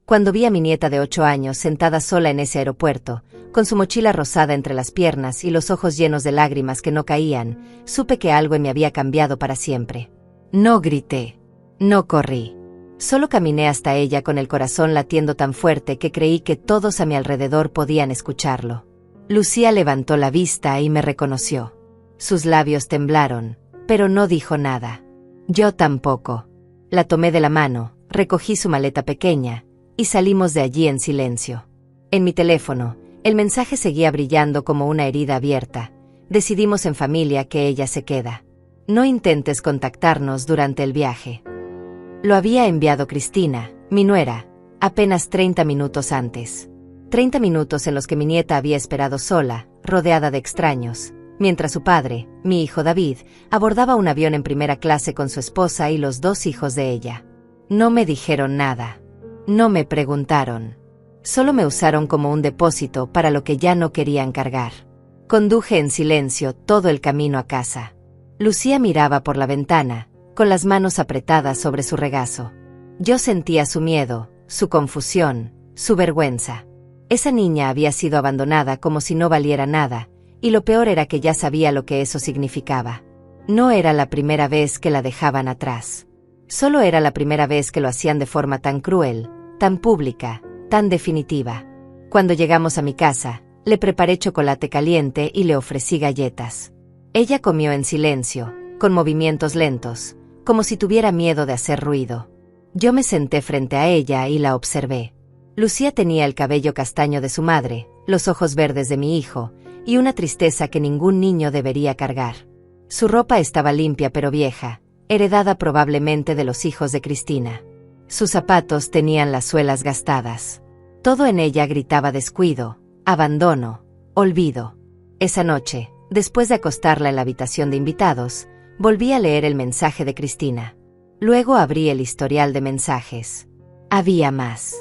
Cuando vi a mi nieta de 8 años sentada sola en ese aeropuerto, con su mochila rosada entre las piernas y los ojos llenos de lágrimas que no caían, supe que algo en mí había cambiado para siempre. No grité. No corrí. Solo caminé hasta ella con el corazón latiendo tan fuerte que creí que todos a mi alrededor podían escucharlo. Lucía levantó la vista y me reconoció. Sus labios temblaron, pero no dijo nada. Yo tampoco. La tomé de la mano, recogí su maleta pequeña, y salimos de allí en silencio. En mi teléfono, el mensaje seguía brillando como una herida abierta. Decidimos en familia que ella se queda. No intentes contactarnos durante el viaje. Lo había enviado Cristina, mi nuera, apenas 30 minutos antes. 30 minutos en los que mi nieta había esperado sola, rodeada de extraños, mientras su padre, mi hijo David, abordaba un avión en primera clase con su esposa y los 2 hijos de ella. No me dijeron nada. No me preguntaron. Solo me usaron como un depósito para lo que ya no querían cargar. Conduje en silencio todo el camino a casa. Lucía miraba por la ventana, con las manos apretadas sobre su regazo. Yo sentía su miedo, su confusión, su vergüenza. Esa niña había sido abandonada como si no valiera nada, y lo peor era que ya sabía lo que eso significaba. No era la primera vez que la dejaban atrás. Solo era la primera vez que lo hacían de forma tan cruel, tan pública, tan definitiva. Cuando llegamos a mi casa, le preparé chocolate caliente y le ofrecí galletas. Ella comió en silencio, con movimientos lentos, como si tuviera miedo de hacer ruido. Yo me senté frente a ella y la observé. Lucía tenía el cabello castaño de su madre, los ojos verdes de mi hijo, y una tristeza que ningún niño debería cargar. Su ropa estaba limpia pero vieja, heredada probablemente de los hijos de Cristina. Sus zapatos tenían las suelas gastadas. Todo en ella gritaba descuido, abandono, olvido. Esa noche, después de acostarla en la habitación de invitados, volví a leer el mensaje de Cristina. Luego abrí el historial de mensajes. Había más.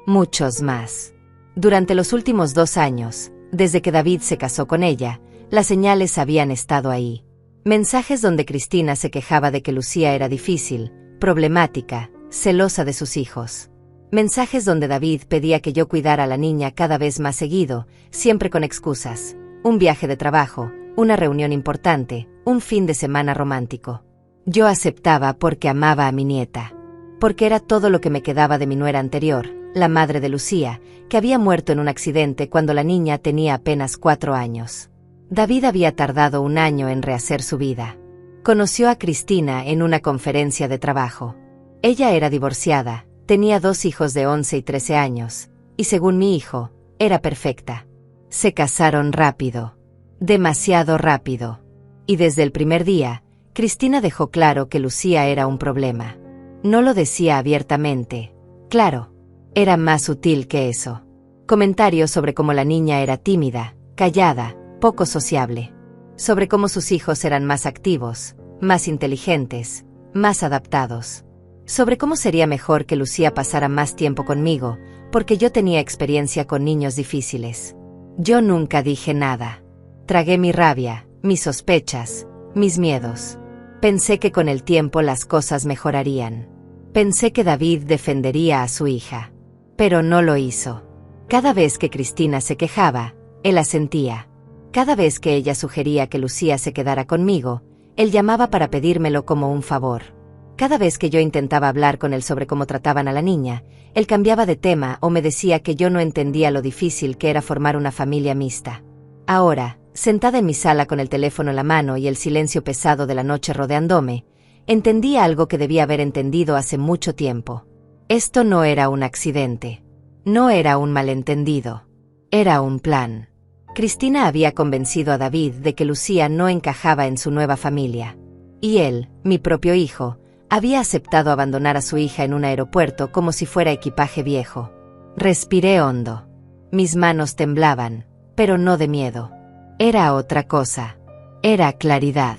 Muchos más. Durante los últimos 2 años, desde que David se casó con ella, las señales habían estado ahí. Mensajes donde Cristina se quejaba de que Lucía era difícil, problemática, celosa de sus hijos. Mensajes donde David pedía que yo cuidara a la niña cada vez más seguido, siempre con excusas. Un viaje de trabajo, una reunión importante, un fin de semana romántico. Yo aceptaba porque amaba a mi nieta. Porque era todo lo que me quedaba de mi nuera anterior, la madre de Lucía, que había muerto en un accidente cuando la niña tenía apenas 4 años. David había tardado 1 año en rehacer su vida. Conoció a Cristina en una conferencia de trabajo. Ella era divorciada, tenía 2 hijos de 11 y 13 años, y según mi hijo, era perfecta. Se casaron rápido. Demasiado rápido. Y desde el primer día, Cristina dejó claro que Lucía era un problema. No lo decía abiertamente, claro. Era más sutil que eso. Comentarios sobre cómo la niña era tímida, callada, poco sociable. Sobre cómo sus hijos eran más activos, más inteligentes, más adaptados. Sobre cómo sería mejor que Lucía pasara más tiempo conmigo, porque yo tenía experiencia con niños difíciles. Yo nunca dije nada. Tragué mi rabia, mis sospechas, mis miedos. Pensé que con el tiempo las cosas mejorarían. Pensé que David defendería a su hija. Pero no lo hizo. Cada vez que Cristina se quejaba, él asentía. Cada vez que ella sugería que Lucía se quedara conmigo, él llamaba para pedírmelo como un favor. Cada vez que yo intentaba hablar con él sobre cómo trataban a la niña, él cambiaba de tema o me decía que yo no entendía lo difícil que era formar una familia mixta. Ahora, sentada en mi sala con el teléfono en la mano y el silencio pesado de la noche rodeándome, entendía algo que debía haber entendido hace mucho tiempo. Esto no era un accidente. No era un malentendido. Era un plan. Cristina había convencido a David de que Lucía no encajaba en su nueva familia. Y él, mi propio hijo, había aceptado abandonar a su hija en un aeropuerto como si fuera equipaje viejo. Respiré hondo. Mis manos temblaban, pero no de miedo. Era otra cosa. Era claridad.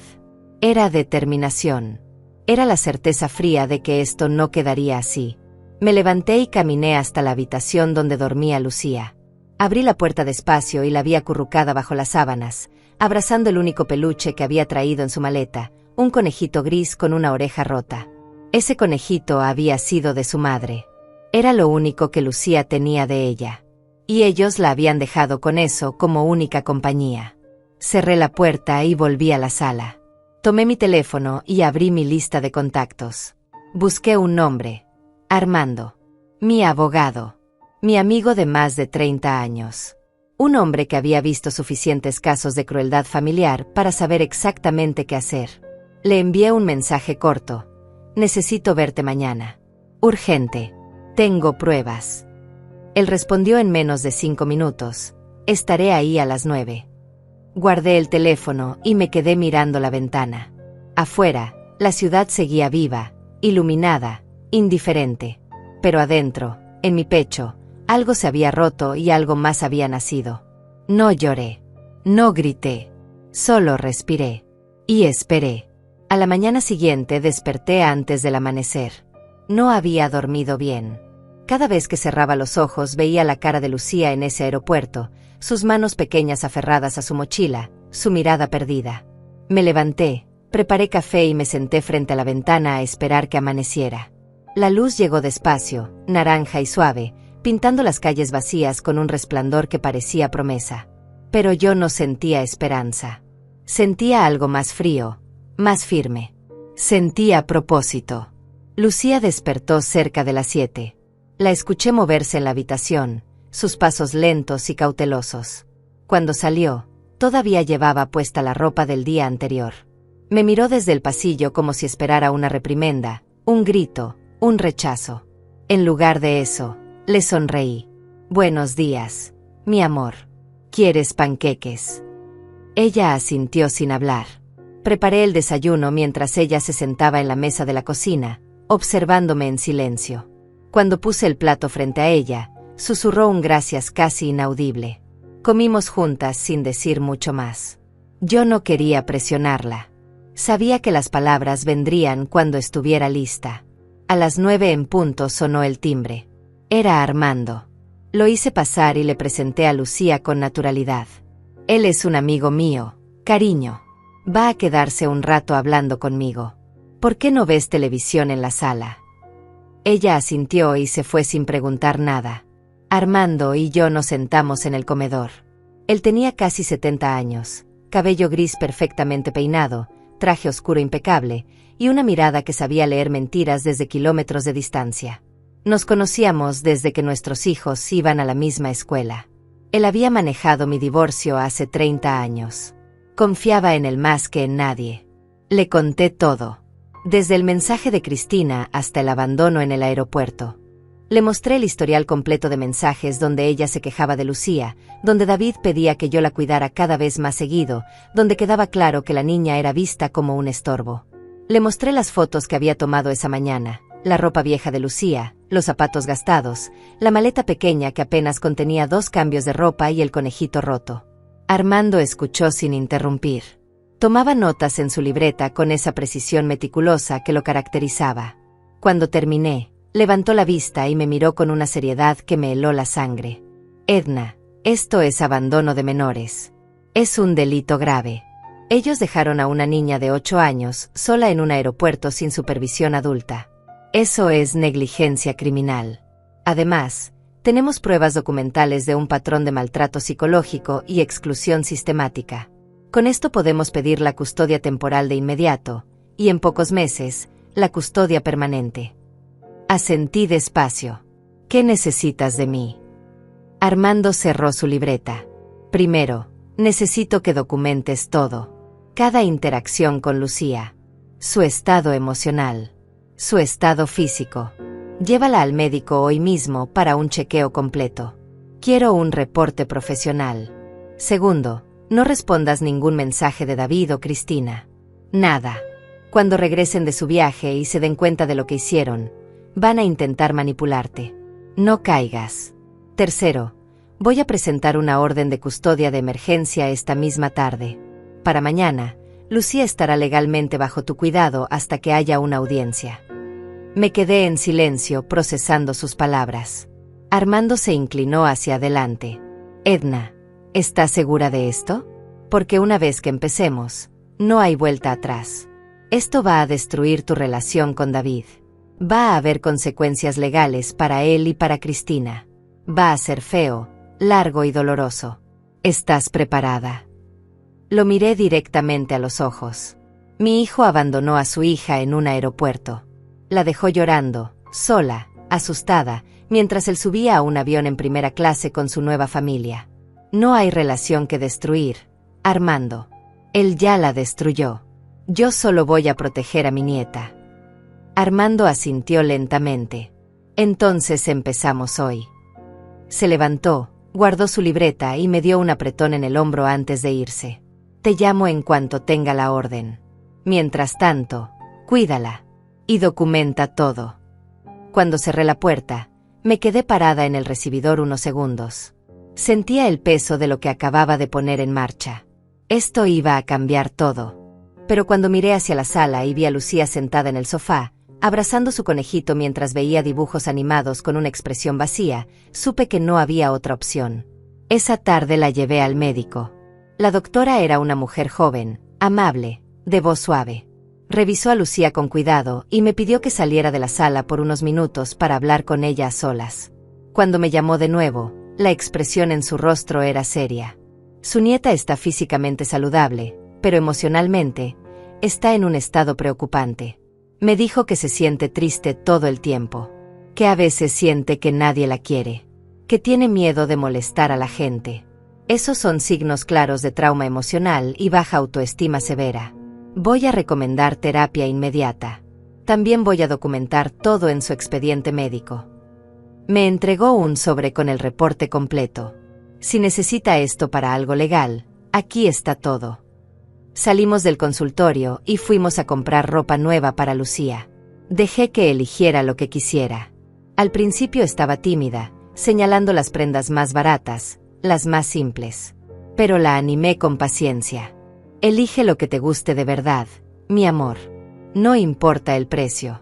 Era determinación. Era la certeza fría de que esto no quedaría así. Me levanté y caminé hasta la habitación donde dormía Lucía. Abrí la puerta despacio y la vi acurrucada bajo las sábanas, abrazando el único peluche que había traído en su maleta, un conejito gris con una oreja rota. Ese conejito había sido de su madre. Era lo único que Lucía tenía de ella. Y ellos la habían dejado con eso como única compañía. Cerré la puerta y volví a la sala. Tomé mi teléfono y abrí mi lista de contactos. Busqué un nombre. Armando. Mi abogado. Mi amigo de más de 30 años. Un hombre que había visto suficientes casos de crueldad familiar para saber exactamente qué hacer. Le envié un mensaje corto. Necesito verte mañana. Urgente. Tengo pruebas. Él respondió en menos de 5 minutos. Estaré ahí a las 9. Guardé el teléfono y me quedé mirando la ventana. Afuera, la ciudad seguía viva, iluminada, indiferente. Pero adentro, en mi pecho, algo se había roto y algo más había nacido. No lloré. No grité. Solo respiré. Y esperé. A la mañana siguiente desperté antes del amanecer. No había dormido bien. Cada vez que cerraba los ojos veía la cara de Lucía en ese aeropuerto, sus manos pequeñas aferradas a su mochila, su mirada perdida. Me levanté, preparé café y me senté frente a la ventana a esperar que amaneciera. La luz llegó despacio, naranja y suave, pintando las calles vacías con un resplandor que parecía promesa. Pero yo no sentía esperanza. Sentía algo más frío, más firme. Sentía propósito. Lucía despertó cerca de las 7. La escuché moverse en la habitación, sus pasos lentos y cautelosos. Cuando salió, todavía llevaba puesta la ropa del día anterior. Me miró desde el pasillo como si esperara una reprimenda, un grito, un rechazo. En lugar de eso, le sonreí. Buenos días, mi amor. ¿Quieres panqueques? Ella asintió sin hablar. Preparé el desayuno mientras ella se sentaba en la mesa de la cocina, observándome en silencio. Cuando puse el plato frente a ella, susurró un gracias casi inaudible. Comimos juntas sin decir mucho más. Yo no quería presionarla. Sabía que las palabras vendrían cuando estuviera lista. A las 9 en punto sonó el timbre. Era Armando. Lo hice pasar y le presenté a Lucía con naturalidad. Él es un amigo mío, cariño. Va a quedarse un rato hablando conmigo. ¿Por qué no ves televisión en la sala? Ella asintió y se fue sin preguntar nada. Armando y yo nos sentamos en el comedor. Él tenía casi 70 años, cabello gris perfectamente peinado, traje oscuro impecable, y una mirada que sabía leer mentiras desde kilómetros de distancia. Nos conocíamos desde que nuestros hijos iban a la misma escuela. Él había manejado mi divorcio hace 30 años. Confiaba en él más que en nadie. Le conté todo. Desde el mensaje de Cristina hasta el abandono en el aeropuerto. Le mostré el historial completo de mensajes donde ella se quejaba de Lucía, donde David pedía que yo la cuidara cada vez más seguido, donde quedaba claro que la niña era vista como un estorbo. Le mostré las fotos que había tomado esa mañana, la ropa vieja de Lucía, los zapatos gastados, la maleta pequeña que apenas contenía 2 cambios de ropa y el conejito roto. Armando escuchó sin interrumpir. Tomaba notas en su libreta con esa precisión meticulosa que lo caracterizaba. Cuando terminé, levantó la vista y me miró con una seriedad que me heló la sangre. Edna, esto es abandono de menores. Es un delito grave. Ellos dejaron a una niña de 8 años sola en un aeropuerto sin supervisión adulta. Eso es negligencia criminal. Además, tenemos pruebas documentales de un patrón de maltrato psicológico y exclusión sistemática. Con esto podemos pedir la custodia temporal de inmediato, y en pocos meses, la custodia permanente. Asentí despacio. ¿Qué necesitas de mí? Armando cerró su libreta. Primero, necesito que documentes todo. Cada interacción con Lucía. Su estado emocional. Su estado físico. Llévala al médico hoy mismo para un chequeo completo. Quiero un reporte profesional. Segundo, no respondas ningún mensaje de David o Cristina. Nada. Cuando regresen de su viaje y se den cuenta de lo que hicieron, van a intentar manipularte. No caigas. Tercero, voy a presentar una orden de custodia de emergencia esta misma tarde. Para mañana, Lucía estará legalmente bajo tu cuidado hasta que haya una audiencia. Me quedé en silencio procesando sus palabras. Armando se inclinó hacia adelante. Edna, ¿estás segura de esto? Porque una vez que empecemos, no hay vuelta atrás. Esto va a destruir tu relación con David. Va a haber consecuencias legales para él y para Cristina. Va a ser feo, largo y doloroso. ¿Estás preparada? Lo miré directamente a los ojos. Mi hijo abandonó a su hija en un aeropuerto. La dejó llorando, sola, asustada, mientras él subía a un avión en primera clase con su nueva familia. No hay relación que destruir, Armando. Él ya la destruyó. Yo solo voy a proteger a mi nieta. Armando asintió lentamente. Entonces empezamos hoy. Se levantó, guardó su libreta y me dio un apretón en el hombro antes de irse. Te llamo en cuanto tenga la orden. Mientras tanto, cuídala. Y documenta todo. Cuando cerré la puerta, me quedé parada en el recibidor unos segundos. Sentía el peso de lo que acababa de poner en marcha. Esto iba a cambiar todo. Pero cuando miré hacia la sala y vi a Lucía sentada en el sofá, abrazando su conejito mientras veía dibujos animados con una expresión vacía, supe que no había otra opción. Esa tarde la llevé al médico. La doctora era una mujer joven, amable, de voz suave. Revisó a Lucía con cuidado y me pidió que saliera de la sala por unos minutos para hablar con ella a solas. Cuando me llamó de nuevo, la expresión en su rostro era seria. Su nieta está físicamente saludable, pero emocionalmente, está en un estado preocupante. Me dijo que se siente triste todo el tiempo, que a veces siente que nadie la quiere, que tiene miedo de molestar a la gente. Esos son signos claros de trauma emocional y baja autoestima severa. Voy a recomendar terapia inmediata. También voy a documentar todo en su expediente médico. Me entregó un sobre con el reporte completo. Si necesita esto para algo legal, aquí está todo. Salimos del consultorio y fuimos a comprar ropa nueva para Lucía. Dejé que eligiera lo que quisiera. Al principio estaba tímida, señalando las prendas más baratas, las más simples. Pero la animé con paciencia. Elige lo que te guste de verdad, mi amor. No importa el precio.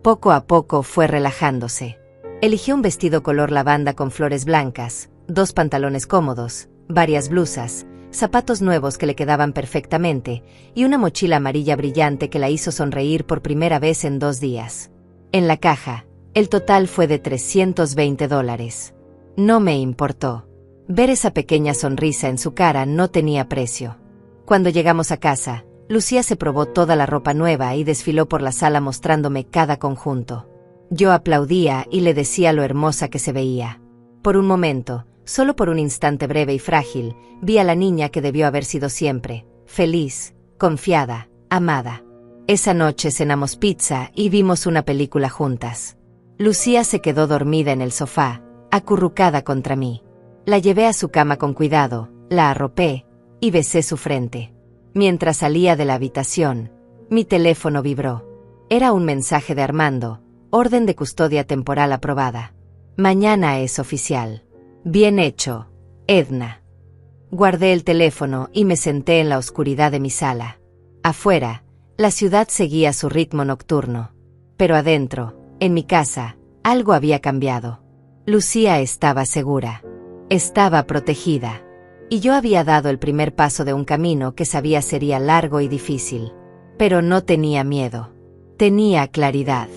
Poco a poco fue relajándose. Eligió un vestido color lavanda con flores blancas, 2 pantalones cómodos, varias blusas, zapatos nuevos que le quedaban perfectamente, y una mochila amarilla brillante que la hizo sonreír por primera vez en 2 días. En la caja, el total fue de $320. No me importó. Ver esa pequeña sonrisa en su cara no tenía precio. Cuando llegamos a casa, Lucía se probó toda la ropa nueva y desfiló por la sala mostrándome cada conjunto. Yo aplaudía y le decía lo hermosa que se veía. Por un momento, solo por un instante breve y frágil, vi a la niña que debió haber sido siempre, feliz, confiada, amada. Esa noche cenamos pizza y vimos una película juntas. Lucía se quedó dormida en el sofá, acurrucada contra mí. La llevé a su cama con cuidado, la arropé y besé su frente. Mientras salía de la habitación, mi teléfono vibró. Era un mensaje de Armando, orden de custodia temporal aprobada. Mañana es oficial. Bien hecho, Edna. Guardé el teléfono y me senté en la oscuridad de mi sala. Afuera, la ciudad seguía su ritmo nocturno. Pero adentro, en mi casa, algo había cambiado. Lucía estaba segura. Estaba protegida. Y yo había dado el primer paso de un camino que sabía sería largo y difícil. Pero no tenía miedo. Tenía claridad.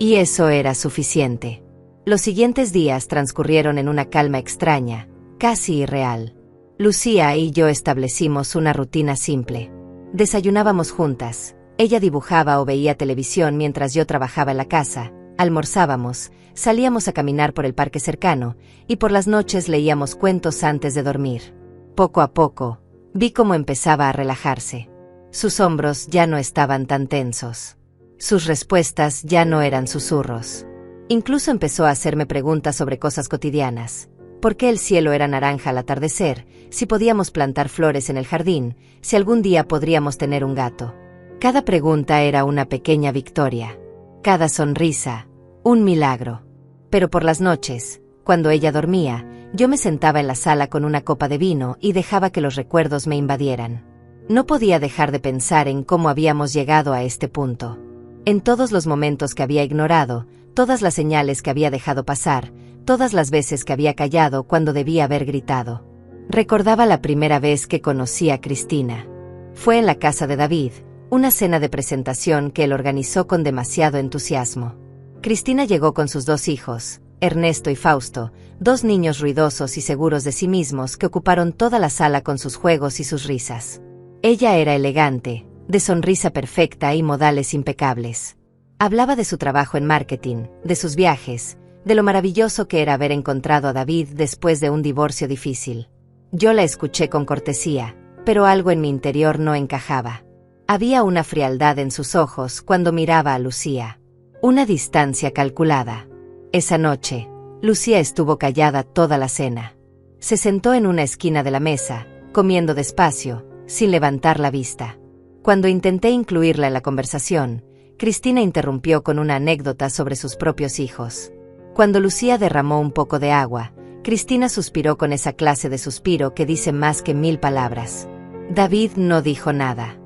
Y eso era suficiente. Los siguientes días transcurrieron en una calma extraña, casi irreal. Lucía y yo establecimos una rutina simple. Desayunábamos juntas, ella dibujaba o veía televisión mientras yo trabajaba en la casa, almorzábamos, salíamos a caminar por el parque cercano, y por las noches leíamos cuentos antes de dormir. Poco a poco, vi cómo empezaba a relajarse. Sus hombros ya no estaban tan tensos. Sus respuestas ya no eran susurros. Incluso empezó a hacerme preguntas sobre cosas cotidianas. ¿Por qué el cielo era naranja al atardecer? Si podíamos plantar flores en el jardín, si algún día podríamos tener un gato. Cada pregunta era una pequeña victoria. Cada sonrisa, un milagro. Pero por las noches, cuando ella dormía, yo me sentaba en la sala con una copa de vino y dejaba que los recuerdos me invadieran. No podía dejar de pensar en cómo habíamos llegado a este punto. En todos los momentos que había ignorado, todas las señales que había dejado pasar, todas las veces que había callado cuando debía haber gritado. Recordaba la primera vez que conocí a Cristina. Fue en la casa de David, una cena de presentación que él organizó con demasiado entusiasmo. Cristina llegó con sus 2 hijos, Ernesto y Fausto, 2 niños ruidosos y seguros de sí mismos que ocuparon toda la sala con sus juegos y sus risas. Ella era elegante, de sonrisa perfecta y modales impecables. Hablaba de su trabajo en marketing, de sus viajes, de lo maravilloso que era haber encontrado a David después de un divorcio difícil. Yo la escuché con cortesía, pero algo en mi interior no encajaba. Había una frialdad en sus ojos cuando miraba a Lucía. Una distancia calculada. Esa noche, Lucía estuvo callada toda la cena. Se sentó en una esquina de la mesa, comiendo despacio, sin levantar la vista. Cuando intenté incluirla en la conversación, Cristina interrumpió con una anécdota sobre sus propios hijos. Cuando Lucía derramó un poco de agua, Cristina suspiró con esa clase de suspiro que dice más que 1000 palabras. David no dijo nada.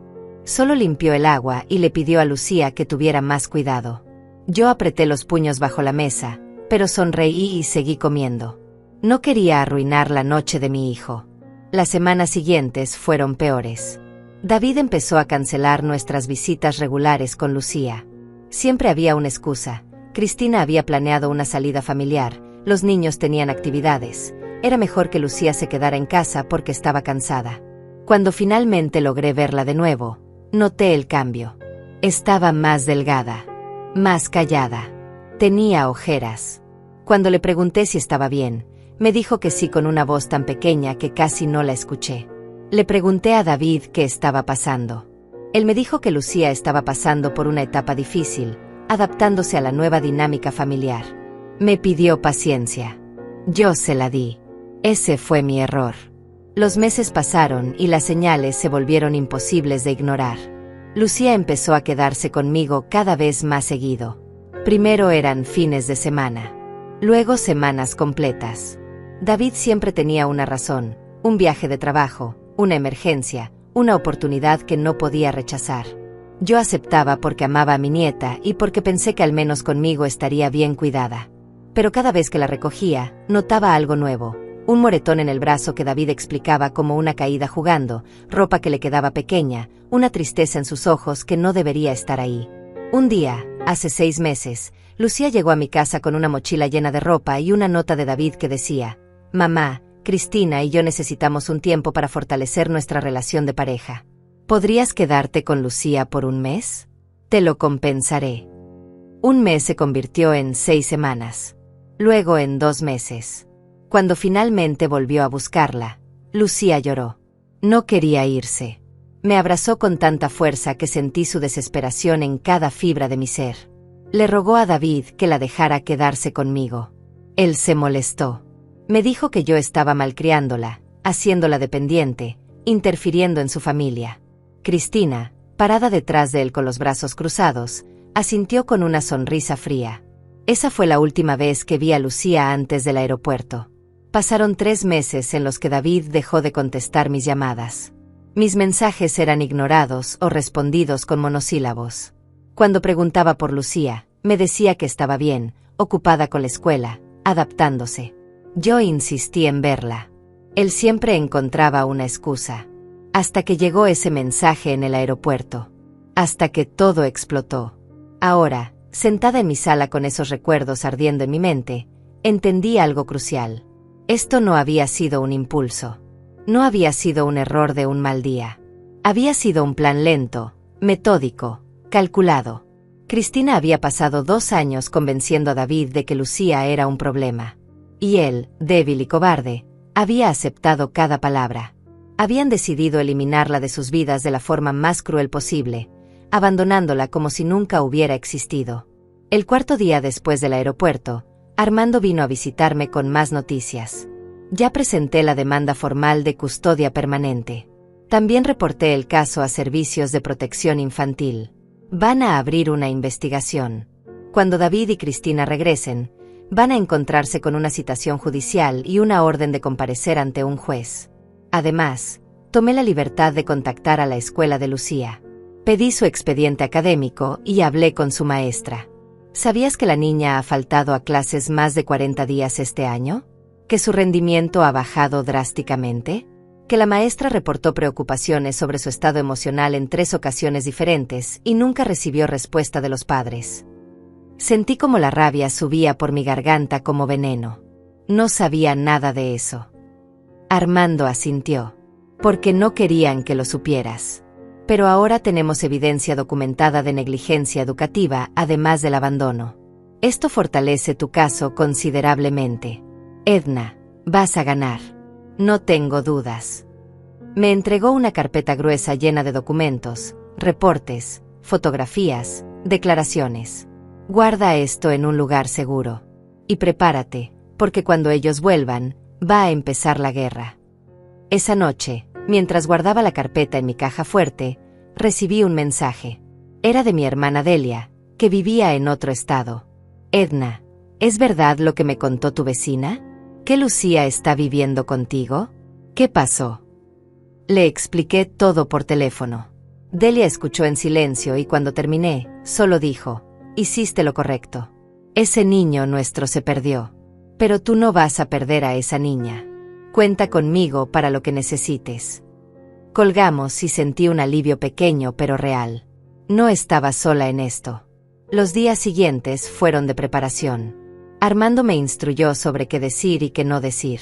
Solo limpió el agua y le pidió a Lucía que tuviera más cuidado. Yo apreté los puños bajo la mesa, pero sonreí y seguí comiendo. No quería arruinar la noche de mi hijo. Las semanas siguientes fueron peores. David empezó a cancelar nuestras visitas regulares con Lucía. Siempre había una excusa. Cristina había planeado una salida familiar, los niños tenían actividades. Era mejor que Lucía se quedara en casa porque estaba cansada. Cuando finalmente logré verla de nuevo, noté el cambio. Estaba más delgada, más callada. Tenía ojeras. Cuando le pregunté si estaba bien, me dijo que sí con una voz tan pequeña que casi no la escuché. Le pregunté a David qué estaba pasando. Él me dijo que Lucía estaba pasando por una etapa difícil, adaptándose a la nueva dinámica familiar. Me pidió paciencia. Yo se la di. Ese fue mi error. Los meses pasaron y las señales se volvieron imposibles de ignorar. Lucía empezó a quedarse conmigo cada vez más seguido. Primero eran fines de semana. Luego semanas completas. David siempre tenía una razón, un viaje de trabajo, una emergencia, una oportunidad que no podía rechazar. Yo aceptaba porque amaba a mi nieta y porque pensé que al menos conmigo estaría bien cuidada. Pero cada vez que la recogía, notaba algo nuevo. Un moretón en el brazo que David explicaba como una caída jugando, ropa que le quedaba pequeña, una tristeza en sus ojos que no debería estar ahí. Un día, hace 6 meses, Lucía llegó a mi casa con una mochila llena de ropa y una nota de David que decía: «Mamá, Cristina y yo necesitamos un tiempo para fortalecer nuestra relación de pareja. ¿Podrías quedarte con Lucía por un mes? Te lo compensaré». Un mes se convirtió en 6 semanas. Luego en 2 meses. Cuando finalmente volvió a buscarla, Lucía lloró. No quería irse. Me abrazó con tanta fuerza que sentí su desesperación en cada fibra de mi ser. Le rogó a David que la dejara quedarse conmigo. Él se molestó. Me dijo que yo estaba malcriándola, haciéndola dependiente, interfiriendo en su familia. Cristina, parada detrás de él con los brazos cruzados, asintió con una sonrisa fría. Esa fue la última vez que vi a Lucía antes del aeropuerto. Pasaron 3 meses en los que David dejó de contestar mis llamadas. Mis mensajes eran ignorados o respondidos con monosílabos. Cuando preguntaba por Lucía, me decía que estaba bien, ocupada con la escuela, adaptándose. Yo insistí en verla. Él siempre encontraba una excusa. Hasta que llegó ese mensaje en el aeropuerto. Hasta que todo explotó. Ahora, sentada en mi sala con esos recuerdos ardiendo en mi mente, entendí algo crucial. Esto no había sido un impulso. No había sido un error de un mal día. Había sido un plan lento, metódico, calculado. Cristina había pasado 2 años convenciendo a David de que Lucía era un problema. Y él, débil y cobarde, había aceptado cada palabra. Habían decidido eliminarla de sus vidas de la forma más cruel posible, abandonándola como si nunca hubiera existido. El 4.º día después del aeropuerto, Armando vino a visitarme con más noticias. Ya presenté la demanda formal de custodia permanente. También reporté el caso a Servicios de Protección Infantil. Van a abrir una investigación. Cuando David y Cristina regresen, van a encontrarse con una citación judicial y una orden de comparecer ante un juez. Además, tomé la libertad de contactar a la escuela de Lucía. Pedí su expediente académico y hablé con su maestra. ¿Sabías que la niña ha faltado a clases más de 40 días este año? ¿Que su rendimiento ha bajado drásticamente? porque la maestra reportó preocupaciones sobre su estado emocional en 3 ocasiones diferentes y nunca recibió respuesta de los padres. Sentí como la rabia subía por mi garganta como veneno. No sabía nada de eso. Armando asintió. Porque no querían que lo supieras. Pero ahora tenemos evidencia documentada de negligencia educativa, además del abandono. Esto fortalece tu caso considerablemente. Edna, vas a ganar. No tengo dudas. Me entregó una carpeta gruesa llena de documentos, reportes, fotografías, declaraciones. Guarda esto en un lugar seguro. Y prepárate, porque cuando ellos vuelvan, va a empezar la guerra. Esa noche, mientras guardaba la carpeta en mi caja fuerte, recibí un mensaje. Era de mi hermana Delia, que vivía en otro estado. Edna, ¿es verdad lo que me contó tu vecina? ¿Que Lucía está viviendo contigo? ¿Qué pasó? Le expliqué todo por teléfono. Delia escuchó en silencio y cuando terminé, solo dijo, hiciste lo correcto. Ese niño nuestro se perdió. Pero tú no vas a perder a esa niña. Cuenta conmigo para lo que necesites. Colgamos y sentí un alivio pequeño pero real. No estaba sola en esto. Los días siguientes fueron de preparación. Armando me instruyó sobre qué decir y qué no decir.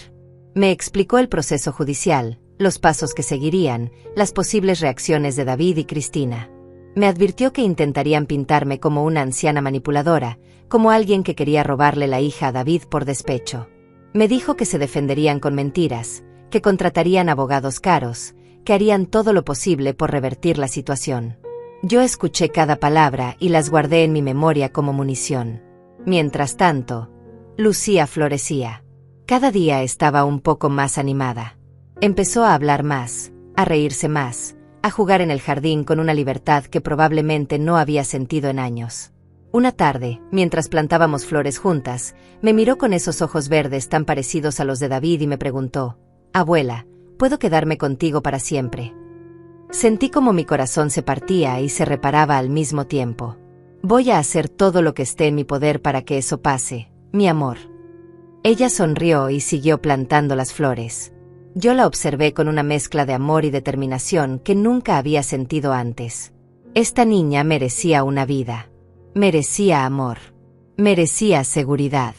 Me explicó el proceso judicial, los pasos que seguirían, las posibles reacciones de David y Cristina. Me advirtió que intentarían pintarme como una anciana manipuladora, como alguien que quería robarle la hija a David por despecho. Me dijo que se defenderían con mentiras, que contratarían abogados caros, que harían todo lo posible por revertir la situación. Yo escuché cada palabra y las guardé en mi memoria como munición. Mientras tanto, Lucía florecía. Cada día estaba un poco más animada. Empezó a hablar más, a reírse más, a jugar en el jardín con una libertad que probablemente no había sentido en años. Una tarde, mientras plantábamos flores juntas, me miró con esos ojos verdes tan parecidos a los de David y me preguntó, «Abuela, ¿puedo quedarme contigo para siempre?» Sentí como mi corazón se partía y se reparaba al mismo tiempo. Voy a hacer todo lo que esté en mi poder para que eso pase, mi amor. Ella sonrió y siguió plantando las flores. Yo la observé con una mezcla de amor y determinación que nunca había sentido antes. Esta niña merecía una vida. Merecía amor. Merecía seguridad.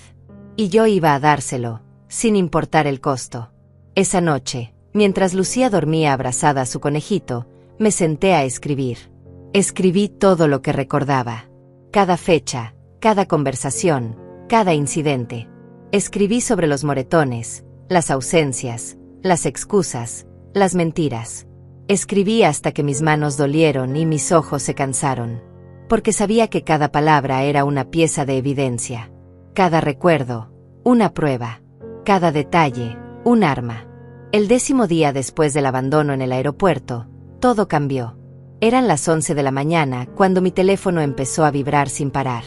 Y yo iba a dárselo, sin importar el costo. Esa noche, mientras Lucía dormía abrazada a su conejito, me senté a escribir. Escribí todo lo que recordaba. Cada fecha, cada conversación, cada incidente. Escribí sobre los moretones, las ausencias, las excusas, las mentiras. Escribí hasta que mis manos dolieron y mis ojos se cansaron. Porque sabía que cada palabra era una pieza de evidencia. Cada recuerdo, una prueba. Cada detalle, un arma. El 10º día después del abandono en el aeropuerto, todo cambió. Eran las 11 de la mañana cuando mi teléfono empezó a vibrar sin parar.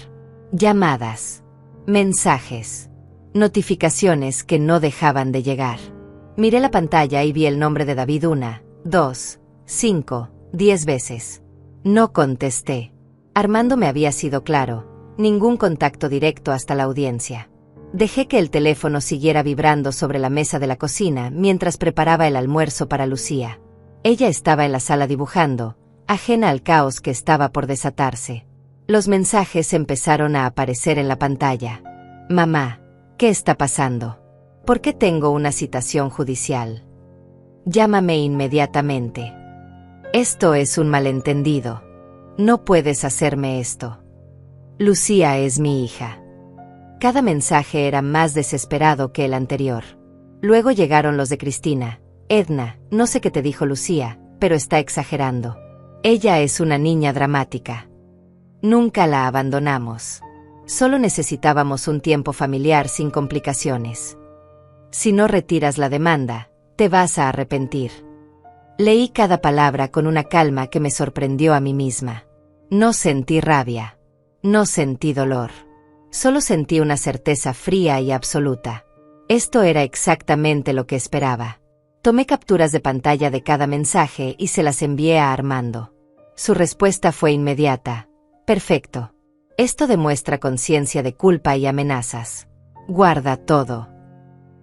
Llamadas, mensajes, notificaciones que no dejaban de llegar. Miré la pantalla y vi el nombre de David 1, 2, 5, 10 veces. No contesté. Armando me había sido claro, ningún contacto directo hasta la audiencia. Dejé que el teléfono siguiera vibrando sobre la mesa de la cocina mientras preparaba el almuerzo para Lucía. Ella estaba en la sala dibujando, ajena al caos que estaba por desatarse. Los mensajes empezaron a aparecer en la pantalla. Mamá, ¿qué está pasando? ¿Por qué tengo una citación judicial? Llámame inmediatamente. Esto es un malentendido. No puedes hacerme esto. Lucía es mi hija. Cada mensaje era más desesperado que el anterior. Luego llegaron los de Cristina. Edna, no sé qué te dijo Lucía, pero está exagerando. Ella es una niña dramática. Nunca la abandonamos. Solo necesitábamos un tiempo familiar sin complicaciones. Si no retiras la demanda, te vas a arrepentir. Leí cada palabra con una calma que me sorprendió a mí misma. No sentí rabia. No sentí dolor. Solo sentí una certeza fría y absoluta. Esto era exactamente lo que esperaba. Tomé capturas de pantalla de cada mensaje y se las envié a Armando. Su respuesta fue inmediata. Perfecto. Esto demuestra conciencia de culpa y amenazas. Guarda todo.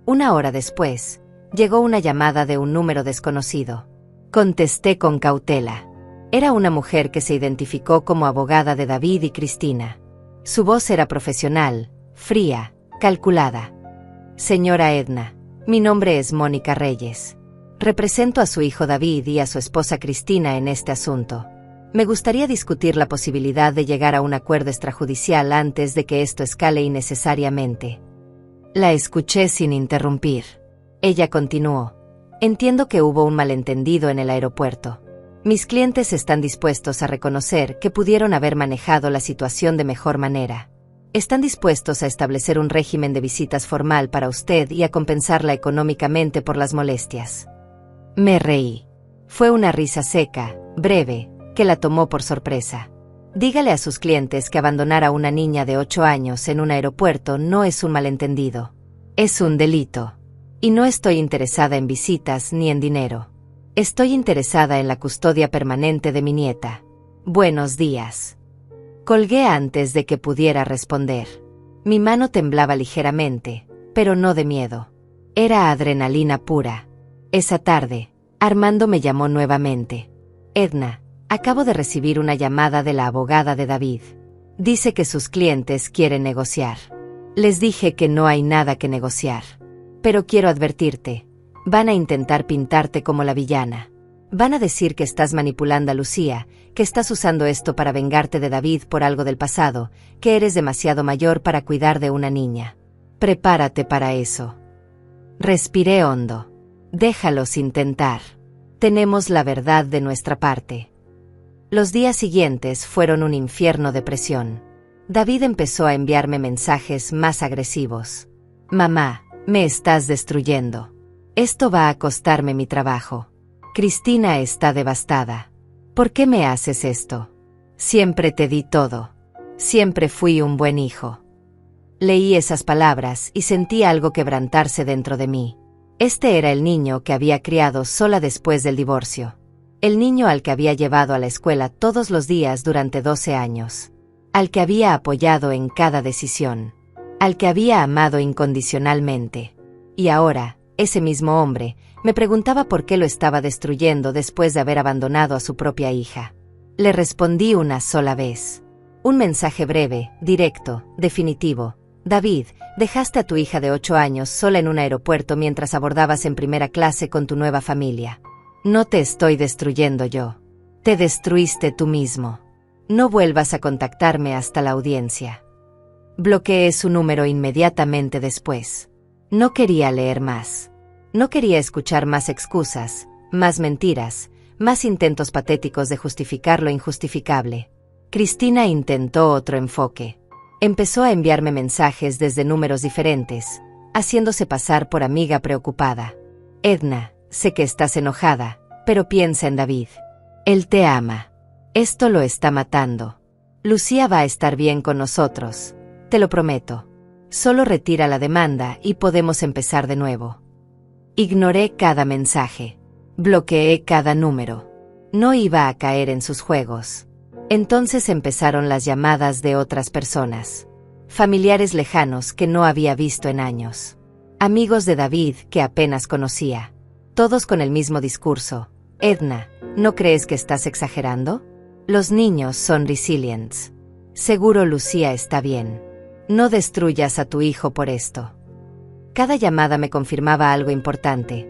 Una hora después, Llegó una llamada de un número desconocido. Contesté con cautela. Era una mujer que se identificó como abogada de David y Cristina. Su voz era profesional, fría, calculada. Señora Edna, mi nombre es Mónica Reyes. Represento a su hijo David y a su esposa Cristina en este asunto. Me gustaría discutir la posibilidad de llegar a un acuerdo extrajudicial antes de que esto escale innecesariamente. La escuché sin interrumpir. Ella continuó. Entiendo que hubo un malentendido en el aeropuerto. Mis clientes están dispuestos a reconocer que pudieron haber manejado la situación de mejor manera. Están dispuestos a establecer un régimen de visitas formal para usted y a compensarla económicamente por las molestias. Me reí. Fue una risa seca, breve, que la tomó por sorpresa. Dígale a sus clientes que abandonar a una niña de 8 años en un aeropuerto no es un malentendido. Es un delito. Y no estoy interesada en visitas ni en dinero. Estoy interesada en la custodia permanente de mi nieta. Buenos días. Colgué antes de que pudiera responder. Mi mano temblaba ligeramente, pero no de miedo. Era adrenalina pura. Esa tarde, Armando me llamó nuevamente. Edna, acabo de recibir una llamada de la abogada de David. Dice que sus clientes quieren negociar. Les dije que no hay nada que negociar. Pero quiero advertirte, van a intentar pintarte como la villana. Van a decir que estás manipulando a Lucía, que estás usando esto para vengarte de David por algo del pasado, que eres demasiado mayor para cuidar de una niña. Prepárate para eso. Respiré hondo. Déjalos intentar. Tenemos la verdad de nuestra parte. Los días siguientes fueron un infierno de presión. David empezó a enviarme mensajes más agresivos. Mamá, me estás destruyendo. Esto va a costarme mi trabajo. Cristina está devastada. ¿Por qué me haces esto? Siempre te di todo. Siempre fui un buen hijo. Leí esas palabras y sentí algo quebrantarse dentro de mí. Este era el niño que había criado sola después del divorcio. El niño al que había llevado a la escuela todos los días durante 12 años. Al que había apoyado en cada decisión. Al que había amado incondicionalmente. Y ahora, ese mismo hombre, me preguntaba por qué lo estaba destruyendo después de haber abandonado a su propia hija. Le respondí una sola vez. Un mensaje breve, directo, definitivo. David, dejaste a tu hija de 8 años sola en un aeropuerto mientras abordabas en primera clase con tu nueva familia. No te estoy destruyendo yo. Te destruiste tú mismo. No vuelvas a contactarme hasta la audiencia. Bloqueé su número inmediatamente después. No quería leer más. No quería escuchar más excusas, más mentiras, más intentos patéticos de justificar lo injustificable. Cristina intentó otro enfoque. Empezó a enviarme mensajes desde números diferentes, haciéndose pasar por amiga preocupada. Edna, sé que estás enojada, pero piensa en David. Él te ama. Esto lo está matando. Lucía va a estar bien con nosotros, te lo prometo. Solo retira la demanda y podemos empezar de nuevo. Ignoré cada mensaje. Bloqueé cada número. No iba a caer en sus juegos. Entonces empezaron las llamadas de otras personas. Familiares lejanos que no había visto en años. Amigos de David que apenas conocía. Todos con el mismo discurso. Edna, ¿no crees que estás exagerando? Los niños son resilients. Seguro Lucía está bien. No destruyas a tu hijo por esto. Cada llamada me confirmaba algo importante.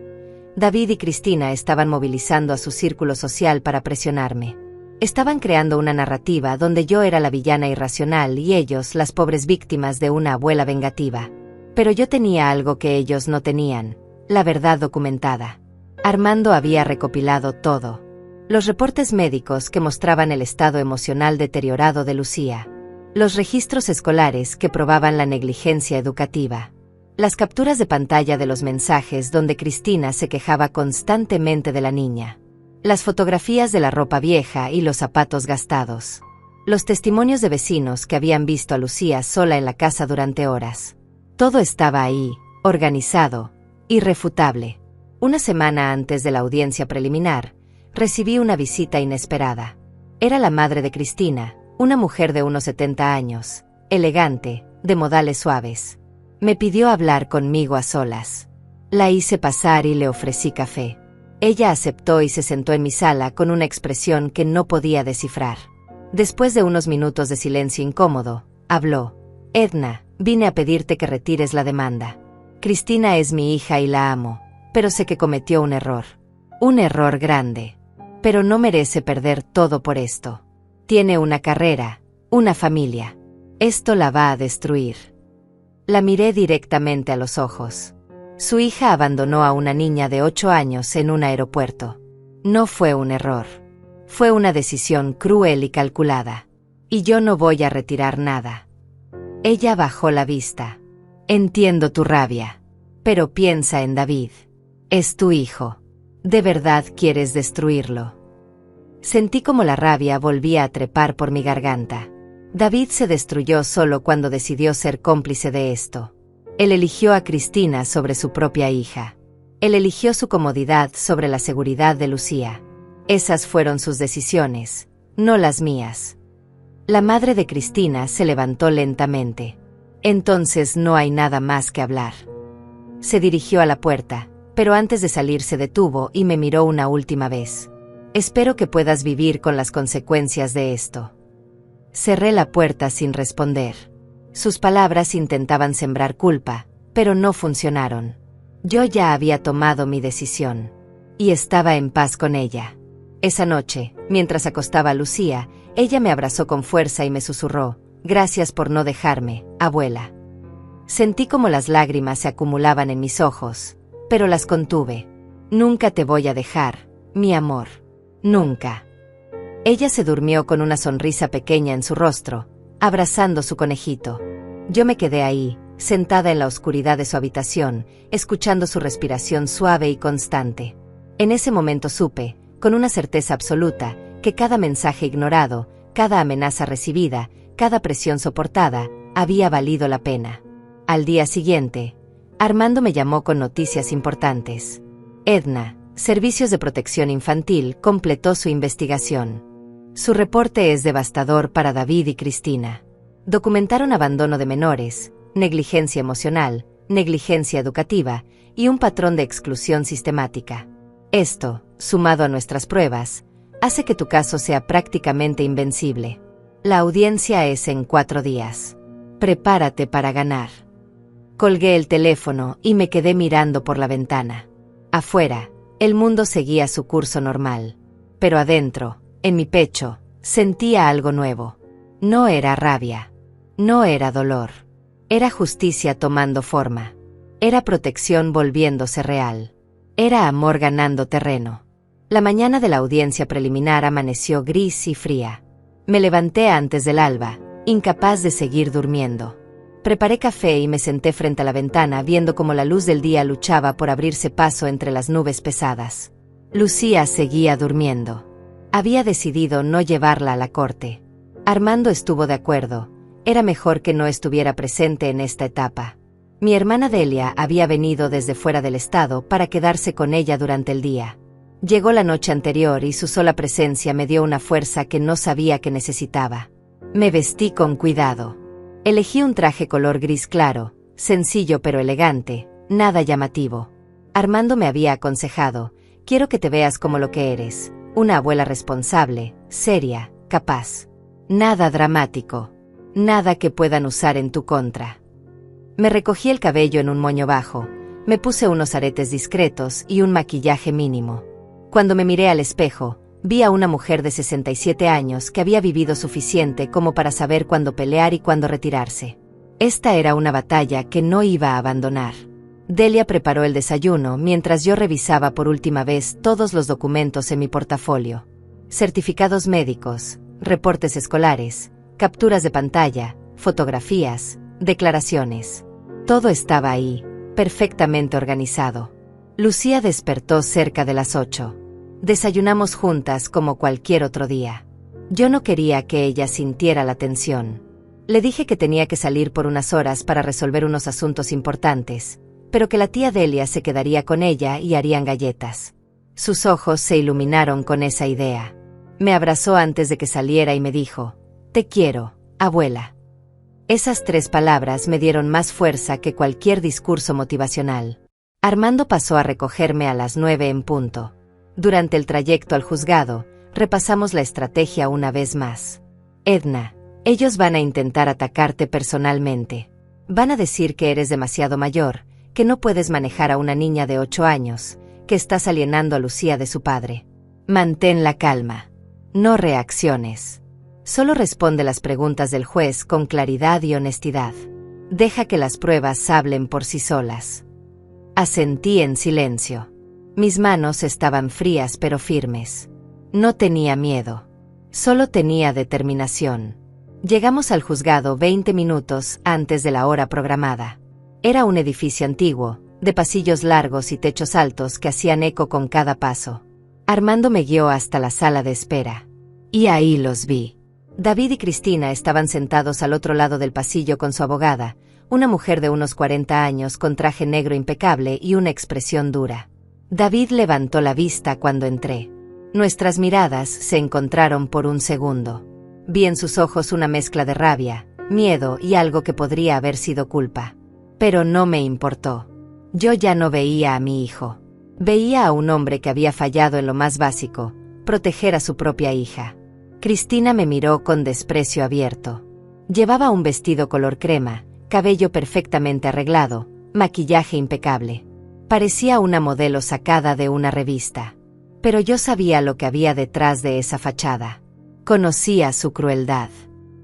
David y Cristina estaban movilizando a su círculo social para presionarme. Estaban creando una narrativa donde yo era la villana irracional y ellos las pobres víctimas de una abuela vengativa. Pero yo tenía algo que ellos no tenían, la verdad documentada. Armando había recopilado todo. Los reportes médicos que mostraban el estado emocional deteriorado de Lucía. Los registros escolares que probaban la negligencia educativa. Las capturas de pantalla de los mensajes donde Cristina se quejaba constantemente de la niña. Las fotografías de la ropa vieja y los zapatos gastados. Los testimonios de vecinos que habían visto a Lucía sola en la casa durante horas. Todo estaba ahí, organizado, irrefutable. Una semana antes de la audiencia preliminar, recibí una visita inesperada. Era la madre de Cristina, una mujer de unos 70 años, elegante, de modales suaves. Me pidió hablar conmigo a solas. La hice pasar y le ofrecí café. Ella aceptó y se sentó en mi sala con una expresión que no podía descifrar. Después de unos minutos de silencio incómodo, habló. Edna, vine a pedirte que retires la demanda. Cristina es mi hija y la amo, pero sé que cometió un error. Un error grande. Pero no merece perder todo por esto. Tiene una carrera, una familia. Esto la va a destruir. La miré directamente a los ojos. Su hija abandonó a una niña de 8 años en un aeropuerto. No fue un error. Fue una decisión cruel y calculada. Y yo no voy a retirar nada. Ella bajó la vista. Entiendo tu rabia. Pero piensa en David. Es tu hijo. ¿De verdad quieres destruirlo? Sentí como la rabia volvía a trepar por mi garganta. David se destruyó solo cuando decidió ser cómplice de esto. Él eligió a Cristina sobre su propia hija. Él eligió su comodidad sobre la seguridad de Lucía. Esas fueron sus decisiones, no las mías. La madre de Cristina se levantó lentamente. Entonces no hay nada más que hablar. Se dirigió a la puerta, pero antes de salir se detuvo y me miró una última vez. Espero que puedas vivir con las consecuencias de esto. Cerré la puerta sin responder. Sus palabras intentaban sembrar culpa, pero no funcionaron. Yo ya había tomado mi decisión. Y estaba en paz con ella. Esa noche, mientras acostaba a Lucía, ella me abrazó con fuerza y me susurró, «Gracias por no dejarme, abuela». Sentí como las lágrimas se acumulaban en mis ojos, pero las contuve. «Nunca te voy a dejar, mi amor. Nunca». Ella se durmió con una sonrisa pequeña en su rostro, abrazando su conejito. Yo me quedé ahí, sentada en la oscuridad de su habitación, escuchando su respiración suave y constante. En ese momento supe, con una certeza absoluta, que cada mensaje ignorado, cada amenaza recibida, cada presión soportada, había valido la pena. Al día siguiente, Armando me llamó con noticias importantes. Edna, Servicios de Protección Infantil, completó su investigación. Su reporte es devastador para David y Cristina. Documentaron abandono de menores, negligencia emocional, negligencia educativa y un patrón de exclusión sistemática. Esto, sumado a nuestras pruebas, hace que tu caso sea prácticamente invencible. La audiencia es en 4 días. Prepárate para ganar. Colgué el teléfono y me quedé mirando por la ventana. Afuera, el mundo seguía su curso normal. Pero adentro, en mi pecho, sentía algo nuevo. No era rabia. No era dolor. Era justicia tomando forma. Era protección volviéndose real. Era amor ganando terreno. La mañana de la audiencia preliminar amaneció gris y fría. Me levanté antes del alba, incapaz de seguir durmiendo. Preparé café y me senté frente a la ventana viendo cómo la luz del día luchaba por abrirse paso entre las nubes pesadas. Lucía seguía durmiendo. Había decidido no llevarla a la corte. Armando estuvo de acuerdo. Era mejor que no estuviera presente en esta etapa. Mi hermana Delia había venido desde fuera del estado para quedarse con ella durante el día. Llegó la noche anterior y su sola presencia me dio una fuerza que no sabía que necesitaba. Me vestí con cuidado. Elegí un traje color gris claro, sencillo pero elegante, nada llamativo. Armando me había aconsejado, quiero que te veas como lo que eres, una abuela responsable, seria, capaz. Nada dramático. Nada que puedan usar en tu contra. Me recogí el cabello en un moño bajo, me puse unos aretes discretos y un maquillaje mínimo. Cuando me miré al espejo, vi a una mujer de 67 años que había vivido suficiente como para saber cuándo pelear y cuándo retirarse. Esta era una batalla que no iba a abandonar. Delia preparó el desayuno mientras yo revisaba por última vez todos los documentos en mi portafolio. Certificados médicos, reportes escolares, capturas de pantalla, fotografías, declaraciones. Todo estaba ahí, perfectamente organizado. Lucía despertó cerca de las 8. Desayunamos juntas como cualquier otro día. Yo no quería que ella sintiera la tensión. Le dije que tenía que salir por unas horas para resolver unos asuntos importantes, pero que la tía Delia se quedaría con ella y harían galletas. Sus ojos se iluminaron con esa idea. Me abrazó antes de que saliera y me dijo, «Te quiero, abuela». Esas 3 palabras me dieron más fuerza que cualquier discurso motivacional. Armando pasó a recogerme a las 9 en punto. Durante el trayecto al juzgado, repasamos la estrategia una vez más. Edna, ellos van a intentar atacarte personalmente. Van a decir que eres demasiado mayor, que no puedes manejar a una niña de 8 años, que estás alienando a Lucía de su padre. Mantén la calma. No reacciones. Solo responde las preguntas del juez con claridad y honestidad. Deja que las pruebas hablen por sí solas. Asentí en silencio. Mis manos estaban frías pero firmes. No tenía miedo. Solo tenía determinación. Llegamos al juzgado 20 minutos antes de la hora programada. Era un edificio antiguo, de pasillos largos y techos altos que hacían eco con cada paso. Armando me guió hasta la sala de espera. Y ahí los vi. David y Cristina estaban sentados al otro lado del pasillo con su abogada, una mujer de unos 40 años con traje negro impecable y una expresión dura. David levantó la vista cuando entré. Nuestras miradas se encontraron por un segundo. Vi en sus ojos una mezcla de rabia, miedo y algo que podría haber sido culpa. Pero no me importó. Yo ya no veía a mi hijo. Veía a un hombre que había fallado en lo más básico, proteger a su propia hija. Cristina me miró con desprecio abierto. Llevaba un vestido color crema, cabello perfectamente arreglado, maquillaje impecable. Parecía una modelo sacada de una revista. Pero yo sabía lo que había detrás de esa fachada. Conocía su crueldad.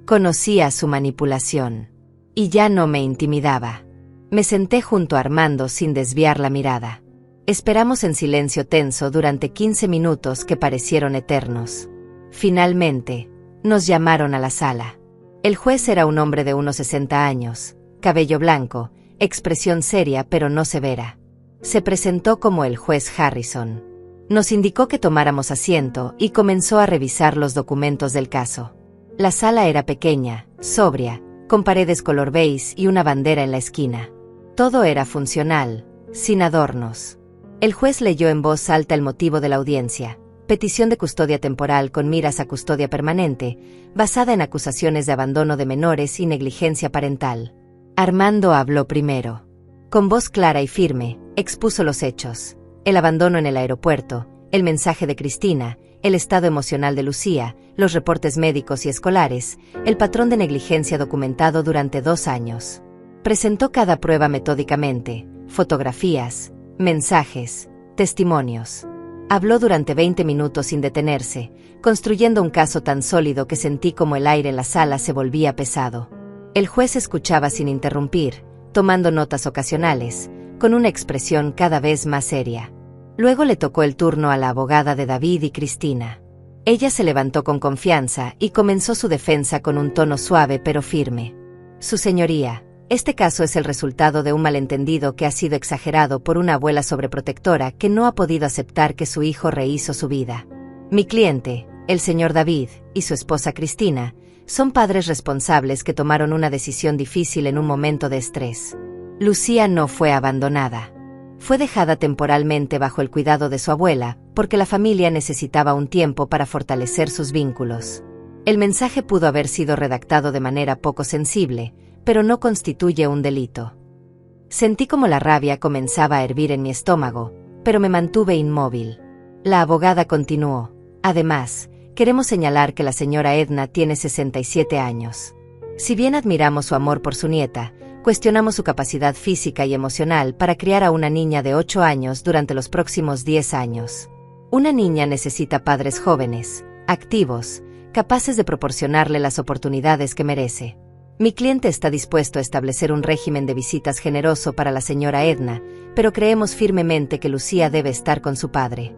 Conocía su manipulación. Y ya no me intimidaba. Me senté junto a Armando sin desviar la mirada. Esperamos en silencio tenso durante 15 minutos que parecieron eternos. Finalmente, nos llamaron a la sala. El juez era un hombre de unos 60 años, cabello blanco, expresión seria pero no severa. Se presentó como el juez Harrison. Nos indicó que tomáramos asiento y comenzó a revisar los documentos del caso. La sala era pequeña, sobria, con paredes color beige y una bandera en la esquina. Todo era funcional, sin adornos. El juez leyó en voz alta el motivo de la audiencia: petición de custodia temporal con miras a custodia permanente, basada en acusaciones de abandono de menores y negligencia parental. Armando habló primero. Con voz clara y firme, expuso los hechos: el abandono en el aeropuerto, el mensaje de Cristina, el estado emocional de Lucía, los reportes médicos y escolares, el patrón de negligencia documentado durante 2 años. Presentó cada prueba metódicamente: fotografías, mensajes, testimonios. Habló durante 20 minutos sin detenerse, construyendo un caso tan sólido que sentí como el aire en la sala se volvía pesado. El juez escuchaba sin interrumpir, tomando notas ocasionales, con una expresión cada vez más seria. Luego le tocó el turno a la abogada de David y Cristina. Ella se levantó con confianza y comenzó su defensa con un tono suave pero firme. Su señoría, este caso es el resultado de un malentendido que ha sido exagerado por una abuela sobreprotectora que no ha podido aceptar que su hijo rehizo su vida. Mi cliente, el señor David, y su esposa Cristina, son padres responsables que tomaron una decisión difícil en un momento de estrés. Lucía no fue abandonada. Fue dejada temporalmente bajo el cuidado de su abuela, porque la familia necesitaba un tiempo para fortalecer sus vínculos. El mensaje pudo haber sido redactado de manera poco sensible, pero no constituye un delito. Sentí como la rabia comenzaba a hervir en mi estómago, pero me mantuve inmóvil. La abogada continuó: además, queremos señalar que la señora Edna tiene 67 años. Si bien admiramos su amor por su nieta, cuestionamos su capacidad física y emocional para criar a una niña de 8 años durante los próximos 10 años. Una niña necesita padres jóvenes, activos, capaces de proporcionarle las oportunidades que merece. Mi cliente está dispuesto a establecer un régimen de visitas generoso para la señora Edna, pero creemos firmemente que Lucía debe estar con su padre.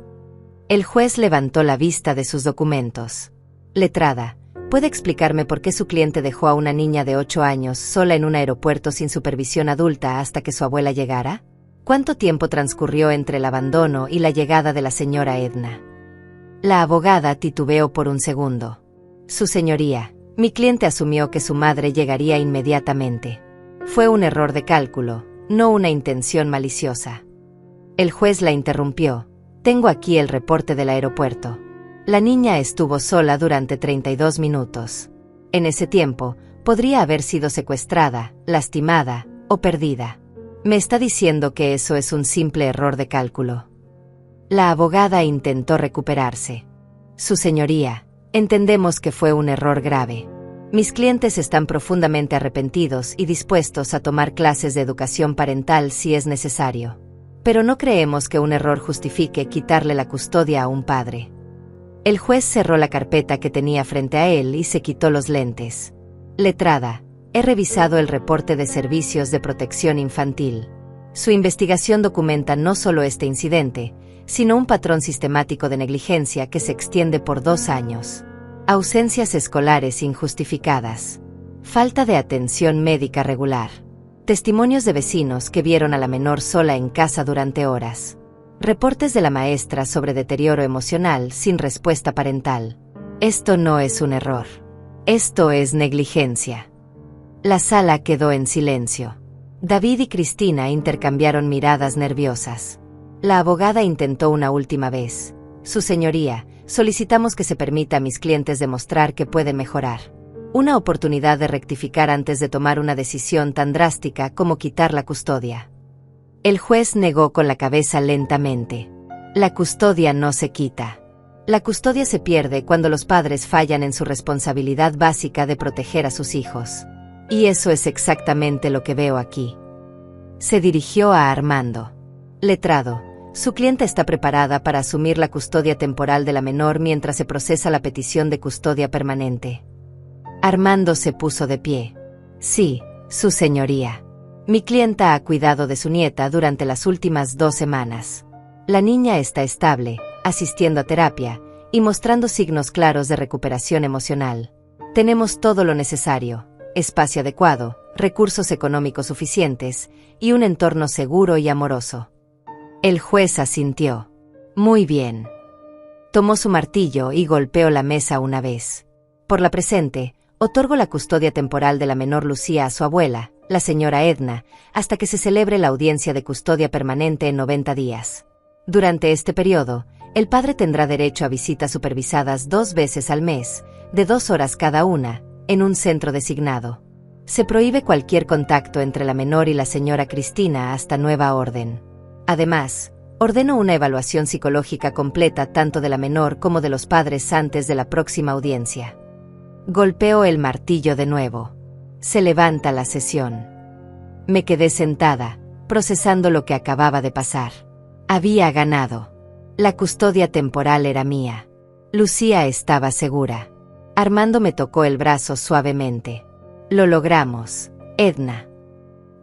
El juez levantó la vista de sus documentos. Letrada, ¿puede explicarme por qué su cliente dejó a una niña de 8 años sola en un aeropuerto sin supervisión adulta hasta que su abuela llegara? ¿Cuánto tiempo transcurrió entre el abandono y la llegada de la señora Edna? La abogada titubeó por un segundo. Su señoría, mi cliente asumió que su madre llegaría inmediatamente. Fue un error de cálculo, no una intención maliciosa. El juez la interrumpió. Tengo aquí el reporte del aeropuerto. La niña estuvo sola durante 32 minutos. En ese tiempo, podría haber sido secuestrada, lastimada o perdida. Me está diciendo que eso es un simple error de cálculo. La abogada intentó recuperarse. Su señoría, entendemos que fue un error grave. Mis clientes están profundamente arrepentidos y dispuestos a tomar clases de educación parental si es necesario. Pero no creemos que un error justifique quitarle la custodia a un padre. El juez cerró la carpeta que tenía frente a él y se quitó los lentes. Letrada, he revisado el reporte de servicios de protección infantil. Su investigación documenta no solo este incidente, sino un patrón sistemático de negligencia que se extiende por 2 años. Ausencias escolares injustificadas. Falta de atención médica regular. Testimonios de vecinos que vieron a la menor sola en casa durante horas. Reportes de la maestra sobre deterioro emocional sin respuesta parental. Esto no es un error. Esto es negligencia. La sala quedó en silencio. David y Cristina intercambiaron miradas nerviosas. La abogada intentó una última vez. Su señoría, solicitamos que se permita a mis clientes demostrar que pueden mejorar. Una oportunidad de rectificar antes de tomar una decisión tan drástica como quitar la custodia. El juez negó con la cabeza lentamente. La custodia no se quita. La custodia se pierde cuando los padres fallan en su responsabilidad básica de proteger a sus hijos. Y eso es exactamente lo que veo aquí. Se dirigió a Armando. Letrado, su clienta está preparada para asumir la custodia temporal de la menor mientras se procesa la petición de custodia permanente. Armando se puso de pie. Sí, su señoría. Mi clienta ha cuidado de su nieta durante las últimas 2 semanas. La niña está estable, asistiendo a terapia, y mostrando signos claros de recuperación emocional. Tenemos todo lo necesario, espacio adecuado, recursos económicos suficientes, y un entorno seguro y amoroso. El juez asintió. Muy bien. Tomó su martillo y golpeó la mesa una vez. Por la presente, otorgo la custodia temporal de la menor Lucía a su abuela, la señora Edna, hasta que se celebre la audiencia de custodia permanente en 90 días. Durante este periodo, el padre tendrá derecho a visitas supervisadas 2 veces al mes, de 2 horas cada una, en un centro designado. Se prohíbe cualquier contacto entre la menor y la señora Cristina hasta nueva orden. Además, ordeno una evaluación psicológica completa tanto de la menor como de los padres antes de la próxima audiencia. Golpeó el martillo de nuevo. Se levanta la sesión. Me quedé sentada, procesando lo que acababa de pasar. Había ganado. La custodia temporal era mía. Lucía estaba segura. Armando me tocó el brazo suavemente. Lo logramos, Edna.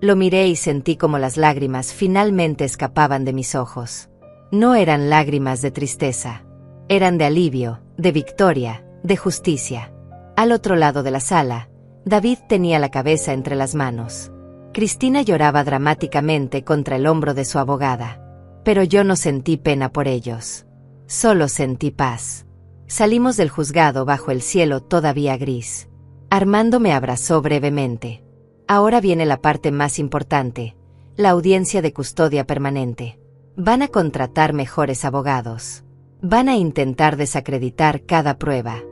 Lo miré y sentí como las lágrimas finalmente escapaban de mis ojos. No eran lágrimas de tristeza. Eran de alivio, de victoria, de justicia. Al otro lado de la sala, David tenía la cabeza entre las manos. Cristina lloraba dramáticamente contra el hombro de su abogada. Pero yo no sentí pena por ellos. Solo sentí paz. Salimos del juzgado bajo el cielo todavía gris. Armando me abrazó brevemente. Ahora viene la parte más importante, la audiencia de custodia permanente. Van a contratar mejores abogados. Van a intentar desacreditar cada prueba.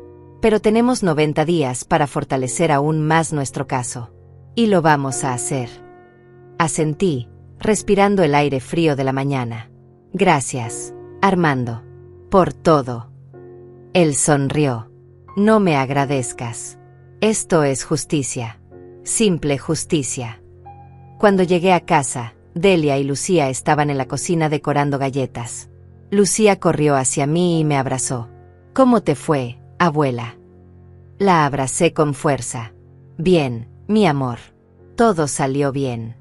Pero tenemos 90 días para fortalecer aún más nuestro caso. Y lo vamos a hacer. Asentí, respirando el aire frío de la mañana. Gracias, Armando, por todo. Él sonrió. No me agradezcas. Esto es justicia. Simple justicia. Cuando llegué a casa, Delia y Lucía estaban en la cocina decorando galletas. Lucía corrió hacia mí y me abrazó. ¿Cómo te fue, abuela? La abracé con fuerza. Bien, mi amor. Todo salió bien.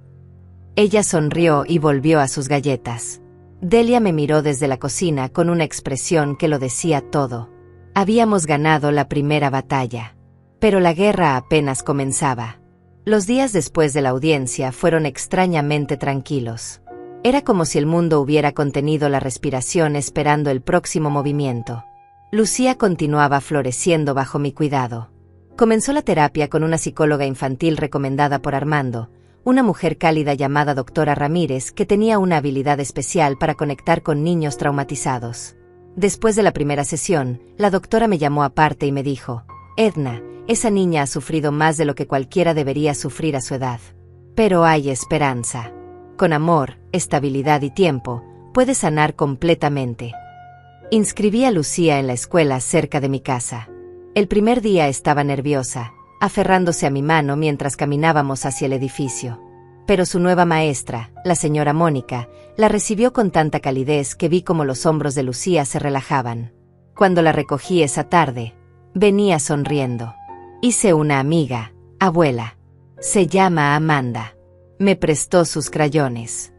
Ella sonrió y volvió a sus galletas. Delia me miró desde la cocina con una expresión que lo decía todo. Habíamos ganado la primera batalla. Pero la guerra apenas comenzaba. Los días después de la audiencia fueron extrañamente tranquilos. Era como si el mundo hubiera contenido la respiración esperando el próximo movimiento. Lucía continuaba floreciendo bajo mi cuidado. Comenzó la terapia con una psicóloga infantil recomendada por Armando, una mujer cálida llamada doctora Ramírez que tenía una habilidad especial para conectar con niños traumatizados. Después de la primera sesión, la doctora me llamó aparte y me dijo: Edna, esa niña ha sufrido más de lo que cualquiera debería sufrir a su edad. Pero hay esperanza. Con amor, estabilidad y tiempo, puedes sanar completamente. Inscribí a Lucía en la escuela cerca de mi casa. El primer día estaba nerviosa, aferrándose a mi mano mientras caminábamos hacia el edificio. Pero su nueva maestra, la señora Mónica, la recibió con tanta calidez que vi como los hombros de Lucía se relajaban. Cuando la recogí esa tarde, venía sonriendo. Hice una amiga, abuela. Se llama Amanda. Me prestó sus crayones.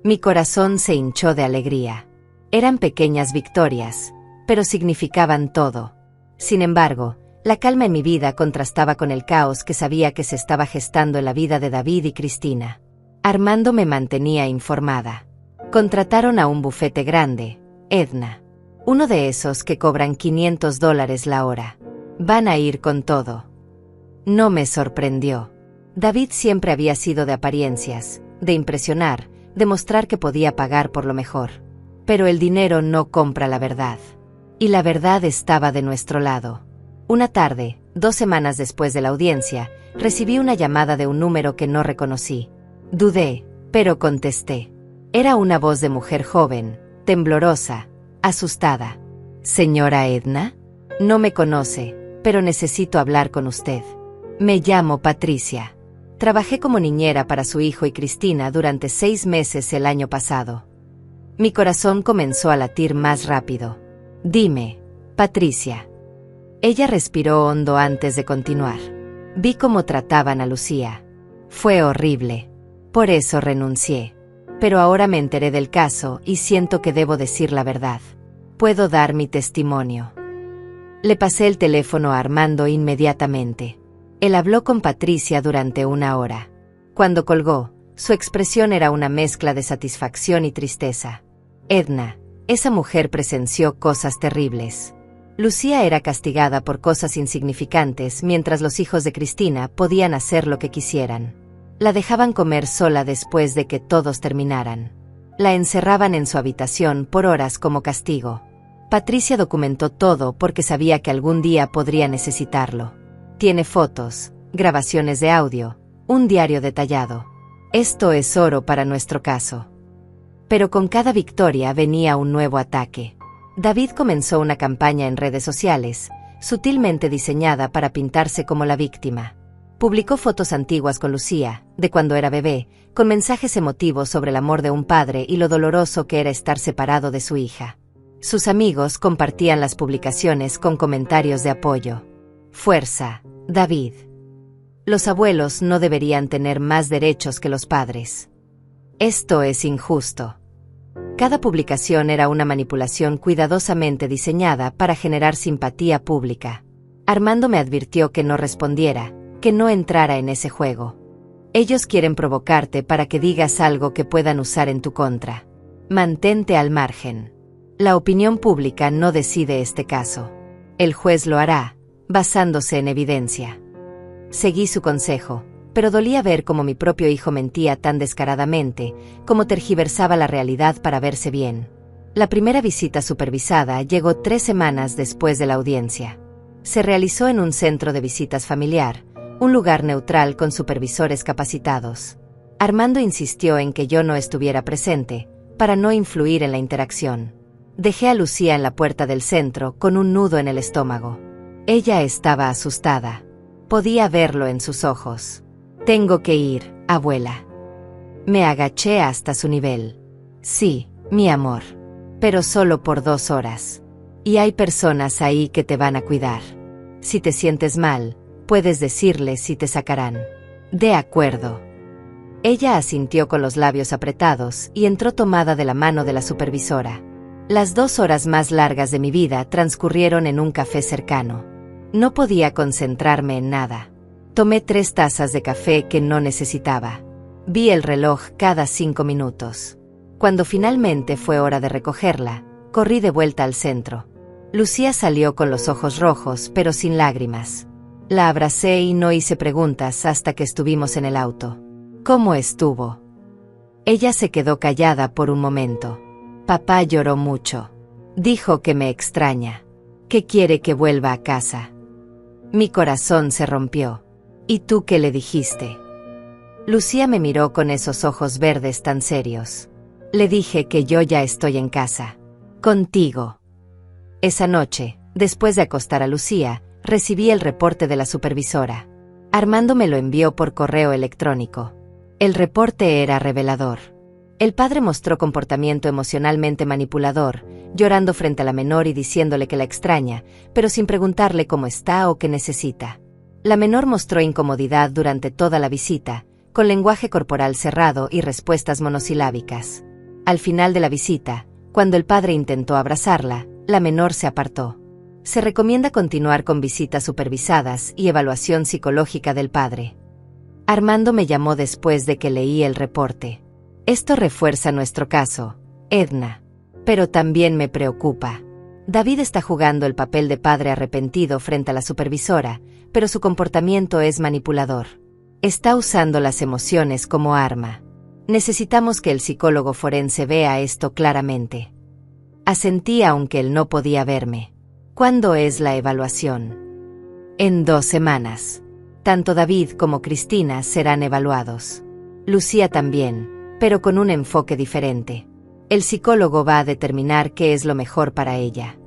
Mi corazón se hinchó de alegría. Eran pequeñas victorias, pero significaban todo. Sin embargo, la calma en mi vida contrastaba con el caos que sabía que se estaba gestando en la vida de David y Cristina. Armando me mantenía informada. Contrataron a un bufete grande, Edna. Uno de esos que cobran $500 la hora. Van a ir con todo. No me sorprendió. David siempre había sido de apariencias, de impresionar, de mostrar que podía pagar por lo mejor. Pero el dinero no compra la verdad. Y la verdad estaba de nuestro lado. Una tarde, 2 semanas después de la audiencia, recibí una llamada de un número que no reconocí. Dudé, pero contesté. Era una voz de mujer joven, temblorosa, asustada. ¿Señora Edna? No me conoce, pero necesito hablar con usted. Me llamo Patricia. Trabajé como niñera para su hijo y Cristina durante 6 meses el año pasado. Mi corazón comenzó a latir más rápido. Dime, Patricia. Ella respiró hondo antes de continuar. Vi cómo trataban a Lucía. Fue horrible. Por eso renuncié. Pero ahora me enteré del caso y siento que debo decir la verdad. Puedo dar mi testimonio. Le pasé el teléfono a Armando inmediatamente. Él habló con Patricia durante 1 hora. Cuando colgó, su expresión era una mezcla de satisfacción y tristeza. Edna, esa mujer presenció cosas terribles. Lucía era castigada por cosas insignificantes mientras los hijos de Cristina podían hacer lo que quisieran. La dejaban comer sola después de que todos terminaran. La encerraban en su habitación por horas como castigo. Patricia documentó todo porque sabía que algún día podría necesitarlo. Tiene fotos, grabaciones de audio, un diario detallado. Esto es oro para nuestro caso. Pero con cada victoria venía un nuevo ataque. David comenzó una campaña en redes sociales, sutilmente diseñada para pintarse como la víctima. Publicó fotos antiguas con Lucía, de cuando era bebé, con mensajes emotivos sobre el amor de un padre y lo doloroso que era estar separado de su hija. Sus amigos compartían las publicaciones con comentarios de apoyo. Fuerza, David. Los abuelos no deberían tener más derechos que los padres. Esto es injusto. Cada publicación era una manipulación cuidadosamente diseñada para generar simpatía pública. Armando me advirtió que no respondiera, que no entrara en ese juego. Ellos quieren provocarte para que digas algo que puedan usar en tu contra. Mantente al margen. La opinión pública no decide este caso. El juez lo hará, basándose en evidencia. Seguí su consejo, pero dolía ver cómo mi propio hijo mentía tan descaradamente, cómo tergiversaba la realidad para verse bien. La primera visita supervisada llegó 3 semanas después de la audiencia. Se realizó en un centro de visitas familiar, un lugar neutral con supervisores capacitados. Armando insistió en que yo no estuviera presente, para no influir en la interacción. Dejé a Lucía en la puerta del centro con un nudo en el estómago. Ella estaba asustada. Podía verlo en sus ojos. Tengo que ir, abuela. Me agaché hasta su nivel. Sí, mi amor. Pero solo por 2 horas. Y hay personas ahí que te van a cuidar. Si te sientes mal, puedes decirles y te sacarán. De acuerdo. Ella asintió con los labios apretados y entró tomada de la mano de la supervisora. Las 2 horas más largas de mi vida transcurrieron en un café cercano. No podía concentrarme en nada. Tomé 3 tazas de café que no necesitaba. Vi el reloj cada 5 minutos. Cuando finalmente fue hora de recogerla, corrí de vuelta al centro. Lucía salió con los ojos rojos, pero sin lágrimas. La abracé y no hice preguntas hasta que estuvimos en el auto. ¿Cómo estuvo? Ella se quedó callada por un momento. Papá lloró mucho. Dijo que me extraña, que quiere que vuelva a casa. Mi corazón se rompió. ¿Y tú qué le dijiste? Lucía me miró con esos ojos verdes tan serios. Le dije que yo ya estoy en casa. Contigo. Esa noche, después de acostar a Lucía, recibí el reporte de la supervisora. Armando me lo envió por correo electrónico. El reporte era revelador. El padre mostró comportamiento emocionalmente manipulador, llorando frente a la menor y diciéndole que la extraña, pero sin preguntarle cómo está o qué necesita. La menor mostró incomodidad durante toda la visita, con lenguaje corporal cerrado y respuestas monosilábicas. Al final de la visita, cuando el padre intentó abrazarla, la menor se apartó. Se recomienda continuar con visitas supervisadas y evaluación psicológica del padre. Armando me llamó después de que leí el reporte. Esto refuerza nuestro caso, Edna. Pero también me preocupa. David está jugando el papel de padre arrepentido frente a la supervisora, pero su comportamiento es manipulador. Está usando las emociones como arma. Necesitamos que el psicólogo forense vea esto claramente. Asentí aunque él no podía verme. ¿Cuándo es la evaluación? En 2 semanas. Tanto David como Cristina serán evaluados. Lucía también, pero con un enfoque diferente. El psicólogo va a determinar qué es lo mejor para ella.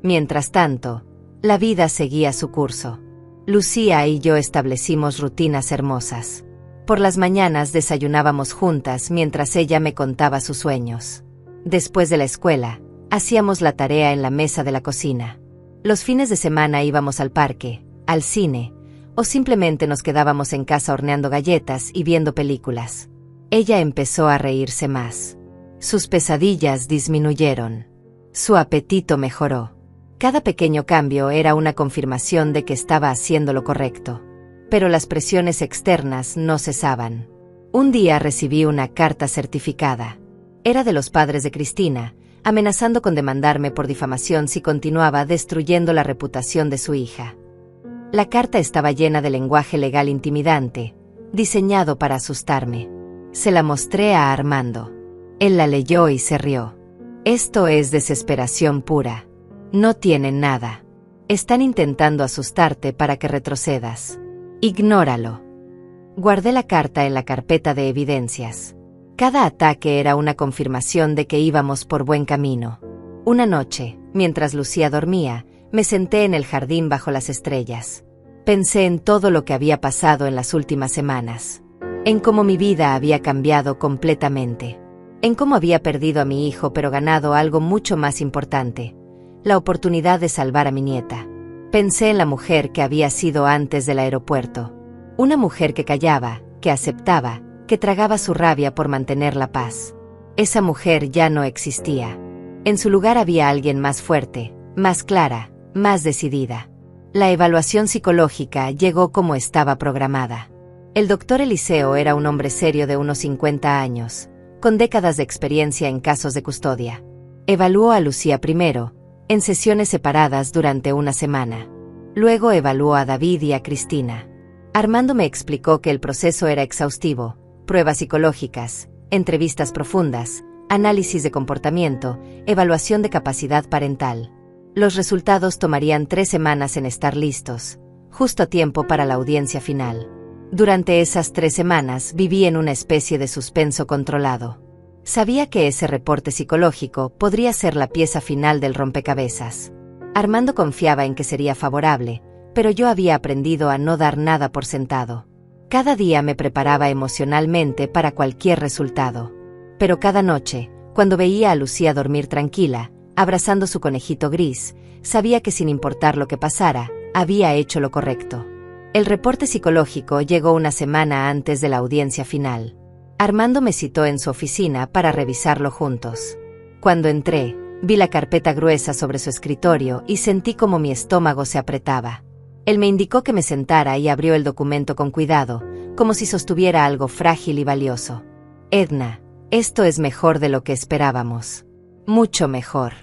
Mientras tanto, la vida seguía su curso. Lucía y yo establecimos rutinas hermosas. Por las mañanas desayunábamos juntas mientras ella me contaba sus sueños. Después de la escuela, hacíamos la tarea en la mesa de la cocina. Los fines de semana íbamos al parque, al cine, o simplemente nos quedábamos en casa horneando galletas y viendo películas. Ella empezó a reírse más. Sus pesadillas disminuyeron. Su apetito mejoró. Cada pequeño cambio era una confirmación de que estaba haciendo lo correcto. Pero las presiones externas no cesaban. Un día recibí una carta certificada. Era de los padres de Cristina, amenazando con demandarme por difamación si continuaba destruyendo la reputación de su hija. La carta estaba llena de lenguaje legal intimidante, diseñado para asustarme. Se la mostré a Armando. Él la leyó y se rió. Esto es desesperación pura. No tienen nada. Están intentando asustarte para que retrocedas. Ignóralo. Guardé la carta en la carpeta de evidencias. Cada ataque era una confirmación de que íbamos por buen camino. Una noche, mientras Lucía dormía, me senté en el jardín bajo las estrellas. Pensé en todo lo que había pasado en las últimas semanas. En cómo mi vida había cambiado completamente. En cómo había perdido a mi hijo pero ganado algo mucho más importante. La oportunidad de salvar a mi nieta. Pensé en la mujer que había sido antes del aeropuerto. Una mujer que callaba, que aceptaba, que tragaba su rabia por mantener la paz. Esa mujer ya no existía. En su lugar había alguien más fuerte, más clara, más decidida. La evaluación psicológica llegó como estaba programada. El doctor Eliseo era un hombre serio de unos 50 años, con décadas de experiencia en casos de custodia. Evaluó a Lucía primero, en sesiones separadas durante una semana. Luego evaluó a David y a Cristina. Armando me explicó que el proceso era exhaustivo: pruebas psicológicas, entrevistas profundas, análisis de comportamiento, evaluación de capacidad parental. Los resultados tomarían 3 semanas en estar listos, justo a tiempo para la audiencia final. Durante esas 3 semanas viví en una especie de suspenso controlado. Sabía que ese reporte psicológico podría ser la pieza final del rompecabezas. Armando confiaba en que sería favorable, pero yo había aprendido a no dar nada por sentado. Cada día me preparaba emocionalmente para cualquier resultado. Pero cada noche, cuando veía a Lucía dormir tranquila, abrazando su conejito gris, sabía que sin importar lo que pasara, había hecho lo correcto. El reporte psicológico llegó una semana antes de la audiencia final. Armando me citó en su oficina para revisarlo juntos. Cuando entré, vi la carpeta gruesa sobre su escritorio y sentí como mi estómago se apretaba. Él me indicó que me sentara y abrió el documento con cuidado, como si sostuviera algo frágil y valioso. Edna, esto es mejor de lo que esperábamos. Mucho mejor.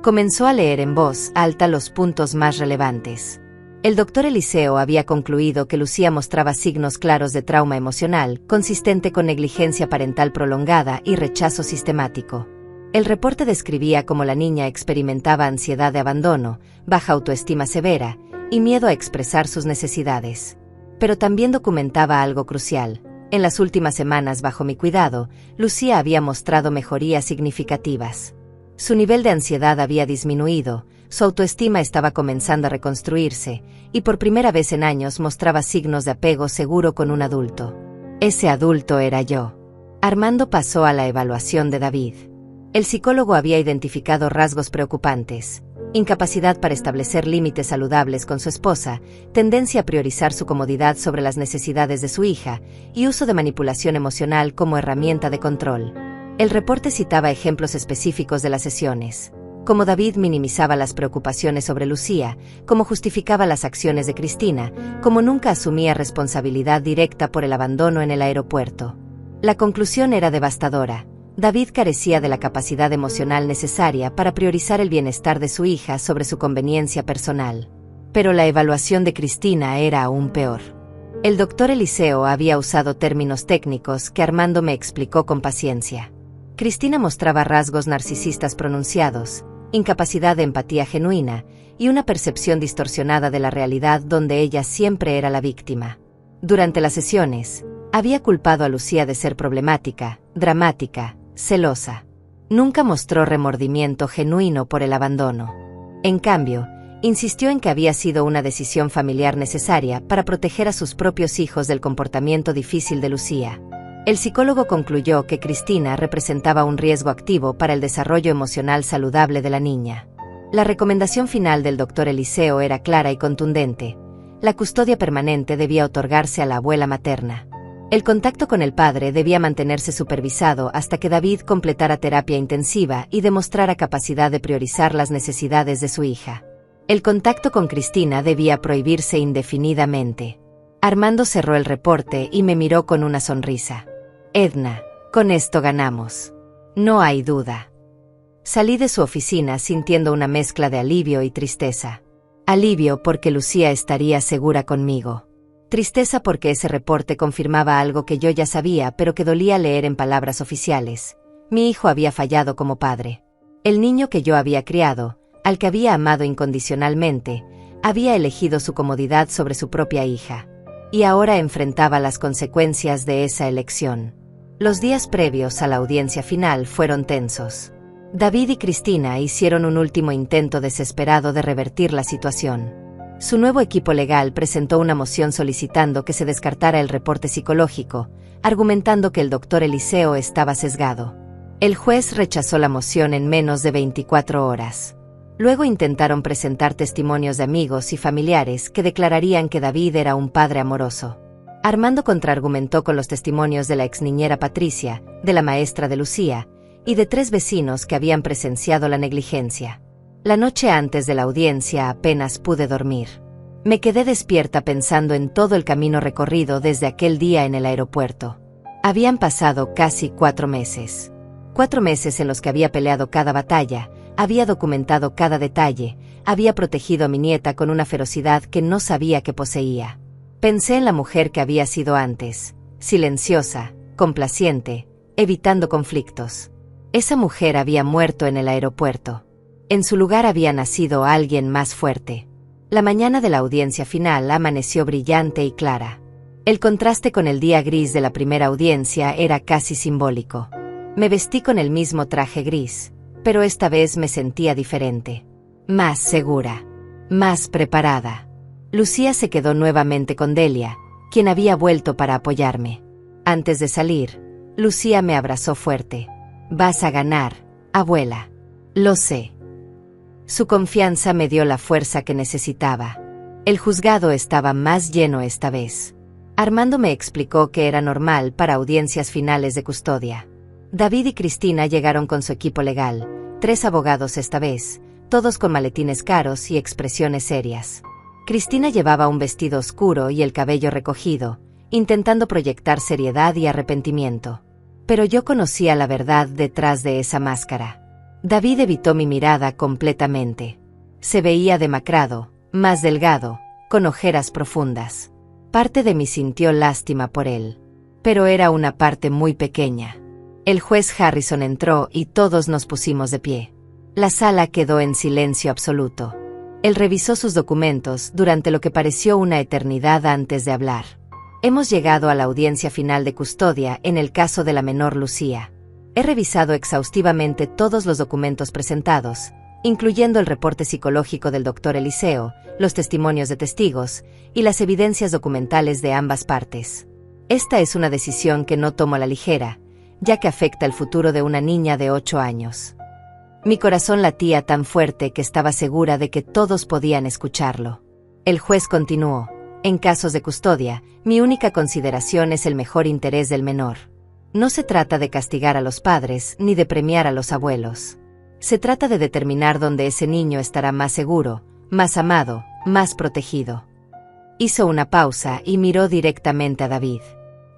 Comenzó a leer en voz alta los puntos más relevantes. El doctor Eliseo había concluido que Lucía mostraba signos claros de trauma emocional, consistente con negligencia parental prolongada y rechazo sistemático. El reporte describía cómo la niña experimentaba ansiedad de abandono, baja autoestima severa y miedo a expresar sus necesidades. Pero también documentaba algo crucial: En las últimas semanas bajo mi cuidado, Lucía había mostrado mejorías significativas. Su nivel de ansiedad había disminuido, su autoestima estaba comenzando a reconstruirse, y por primera vez en años mostraba signos de apego seguro con un adulto. Ese adulto era yo. Armando pasó a la evaluación de David. El psicólogo había identificado rasgos preocupantes: incapacidad para establecer límites saludables con su esposa, tendencia a priorizar su comodidad sobre las necesidades de su hija, y uso de manipulación emocional como herramienta de control. El reporte citaba ejemplos específicos de las sesiones: cómo David minimizaba las preocupaciones sobre Lucía, cómo justificaba las acciones de Cristina, cómo nunca asumía responsabilidad directa por el abandono en el aeropuerto. La conclusión era devastadora. David carecía de la capacidad emocional necesaria para priorizar el bienestar de su hija sobre su conveniencia personal. Pero la evaluación de Cristina era aún peor. El doctor Eliseo había usado términos técnicos que Armando me explicó con paciencia. Cristina mostraba rasgos narcisistas pronunciados, incapacidad de empatía genuina y una percepción distorsionada de la realidad donde ella siempre era la víctima. Durante las sesiones, había culpado a Lucía de ser problemática, dramática, celosa. Nunca mostró remordimiento genuino por el abandono. En cambio, insistió en que había sido una decisión familiar necesaria para proteger a sus propios hijos del comportamiento difícil de Lucía. El psicólogo concluyó que Cristina representaba un riesgo activo para el desarrollo emocional saludable de la niña. La recomendación final del doctor Eliseo era clara y contundente: la custodia permanente debía otorgarse a la abuela materna. El contacto con el padre debía mantenerse supervisado hasta que David completara terapia intensiva y demostrara capacidad de priorizar las necesidades de su hija. El contacto con Cristina debía prohibirse indefinidamente. Armando cerró el reporte y me miró con una sonrisa. Edna, con esto ganamos. No hay duda. Salí de su oficina sintiendo una mezcla de alivio y tristeza. Alivio porque Lucía estaría segura conmigo. Tristeza porque ese reporte confirmaba algo que yo ya sabía pero que dolía leer en palabras oficiales: mi hijo había fallado como padre. El niño que yo había criado, al que había amado incondicionalmente, había elegido su comodidad sobre su propia hija. Y ahora enfrentaba las consecuencias de esa elección. Los días previos a la audiencia final fueron tensos. David y Cristina hicieron un último intento desesperado de revertir la situación. Su nuevo equipo legal presentó una moción solicitando que se descartara el reporte psicológico, argumentando que el doctor Eliseo estaba sesgado. El juez rechazó la moción en menos de 24 horas. Luego intentaron presentar testimonios de amigos y familiares que declararían que David era un padre amoroso. Armando contraargumentó con los testimonios de la exniñera Patricia, de la maestra de Lucía, y de 3 vecinos que habían presenciado la negligencia. La noche antes de la audiencia apenas pude dormir. Me quedé despierta pensando en todo el camino recorrido desde aquel día en el aeropuerto. Habían pasado casi 4 meses. 4 meses en los que había peleado cada batalla, había documentado cada detalle, había protegido a mi nieta con una ferocidad que no sabía que poseía. Pensé en la mujer que había sido antes: silenciosa, complaciente, evitando conflictos. Esa mujer había muerto en el aeropuerto. En su lugar había nacido alguien más fuerte. La mañana de la audiencia final amaneció brillante y clara. El contraste con el día gris de la primera audiencia era casi simbólico. Me vestí con el mismo traje gris, pero esta vez me sentía diferente. Más segura. Más preparada. Lucía se quedó nuevamente con Delia, quien había vuelto para apoyarme. Antes de salir, Lucía me abrazó fuerte. «Vas a ganar, abuela». «Lo sé». Su confianza me dio la fuerza que necesitaba. El juzgado estaba más lleno esta vez. Armando me explicó que era normal para audiencias finales de custodia. David y Cristina llegaron con su equipo legal, 3 abogados esta vez, todos con maletines caros y expresiones serias. Cristina llevaba un vestido oscuro y el cabello recogido, intentando proyectar seriedad y arrepentimiento. Pero yo conocía la verdad detrás de esa máscara. David evitó mi mirada completamente. Se veía demacrado, más delgado, con ojeras profundas. Parte de mí sintió lástima por él. Pero era una parte muy pequeña. El juez Harrison entró y todos nos pusimos de pie. La sala quedó en silencio absoluto. Él revisó sus documentos durante lo que pareció una eternidad antes de hablar. Hemos llegado a la audiencia final de custodia en el caso de la menor Lucía. He revisado exhaustivamente todos los documentos presentados, incluyendo el reporte psicológico del Dr. Eliseo, los testimonios de testigos y las evidencias documentales de ambas partes. Esta es una decisión que no tomo a la ligera, ya que afecta el futuro de una niña de 8 años. Mi corazón latía tan fuerte que estaba segura de que todos podían escucharlo. El juez continuó: en casos de custodia, mi única consideración es el mejor interés del menor. No se trata de castigar a los padres ni de premiar a los abuelos. Se trata de determinar dónde ese niño estará más seguro, más amado, más protegido. Hizo una pausa y miró directamente a David.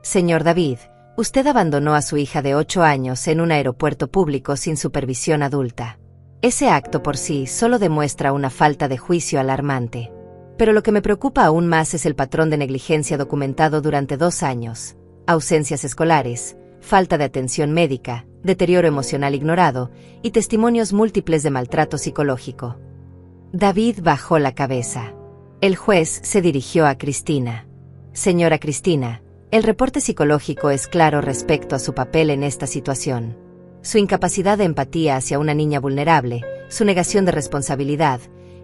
Señor David, usted abandonó a su hija de 8 años en un aeropuerto público sin supervisión adulta. Ese acto por sí solo demuestra una falta de juicio alarmante. Pero lo que me preocupa aún más es el patrón de negligencia documentado durante 2 años. Ausencias escolares, falta de atención médica, deterioro emocional ignorado y testimonios múltiples de maltrato psicológico. David bajó la cabeza. El juez se dirigió a Cristina. Señora Cristina, el reporte psicológico es claro respecto a su papel en esta situación. Su incapacidad de empatía hacia una niña vulnerable, su negación de responsabilidad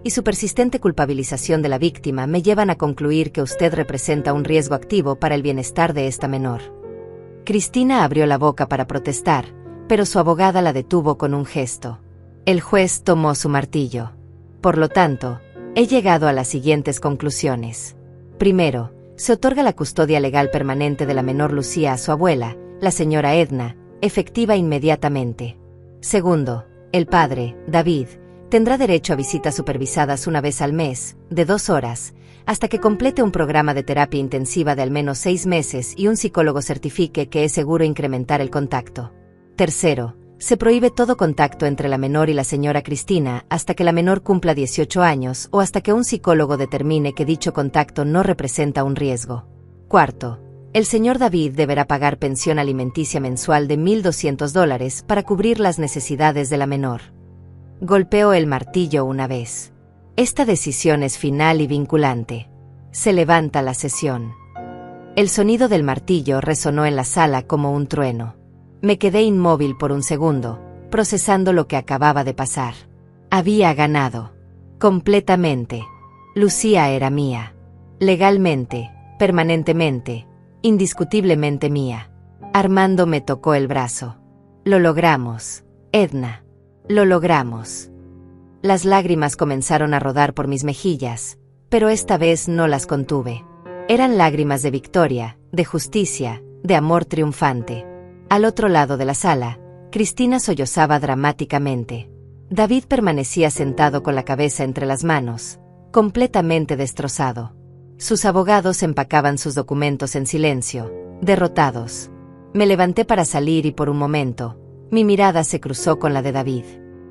y su persistente culpabilización de la víctima me llevan a concluir que usted representa un riesgo activo para el bienestar de esta menor. Cristina abrió la boca para protestar, pero su abogada la detuvo con un gesto. El juez tomó su martillo. Por lo tanto, he llegado a las siguientes conclusiones. Primero, se otorga la custodia legal permanente de la menor Lucía a su abuela, la señora Edna, efectiva inmediatamente. Segundo, el padre, David, tendrá derecho a visitas supervisadas una vez al mes, de 2 horas, hasta que complete un programa de terapia intensiva de al menos 6 meses y un psicólogo certifique que es seguro incrementar el contacto. Tercero, se prohíbe todo contacto entre la menor y la señora Cristina hasta que la menor cumpla 18 años o hasta que un psicólogo determine que dicho contacto no representa un riesgo. Cuarto, el señor David deberá pagar pensión alimenticia mensual de $1,200 para cubrir las necesidades de la menor. Golpeó el martillo una vez. Esta decisión es final y vinculante. Se levanta la sesión. El sonido del martillo resonó en la sala como un trueno. Me quedé inmóvil por un segundo, procesando lo que acababa de pasar. Había ganado. Completamente. Lucía era mía. Legalmente, permanentemente, indiscutiblemente mía. Armando me tocó el brazo. Lo logramos, Edna. Lo logramos. Las lágrimas comenzaron a rodar por mis mejillas, pero esta vez no las contuve. Eran lágrimas de victoria, de justicia, de amor triunfante. Al otro lado de la sala, Cristina sollozaba dramáticamente. David permanecía sentado con la cabeza entre las manos, completamente destrozado. Sus abogados empacaban sus documentos en silencio, derrotados. Me levanté para salir y por un momento, mi mirada se cruzó con la de David.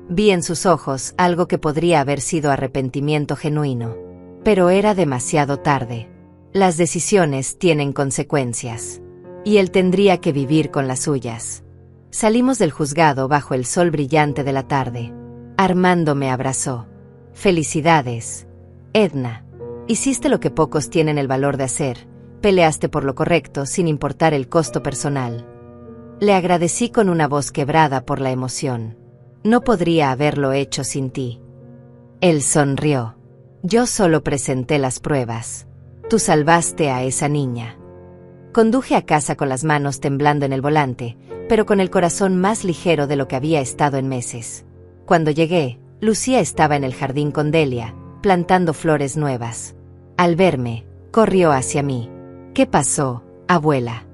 Vi en sus ojos algo que podría haber sido arrepentimiento genuino. Pero era demasiado tarde. Las decisiones tienen consecuencias. Y él tendría que vivir con las suyas. Salimos del juzgado bajo el sol brillante de la tarde. Armando me abrazó. Felicidades, Edna. Hiciste lo que pocos tienen el valor de hacer. Peleaste por lo correcto sin importar el costo personal. Le agradecí con una voz quebrada por la emoción. No podría haberlo hecho sin ti. Él sonrió. Yo solo presenté las pruebas. Tú salvaste a esa niña. Conduje a casa con las manos temblando en el volante, pero con el corazón más ligero de lo que había estado en meses. Cuando llegué, Lucía estaba en el jardín con Delia, plantando flores nuevas. Al verme, corrió hacia mí. ¿Qué pasó, abuela?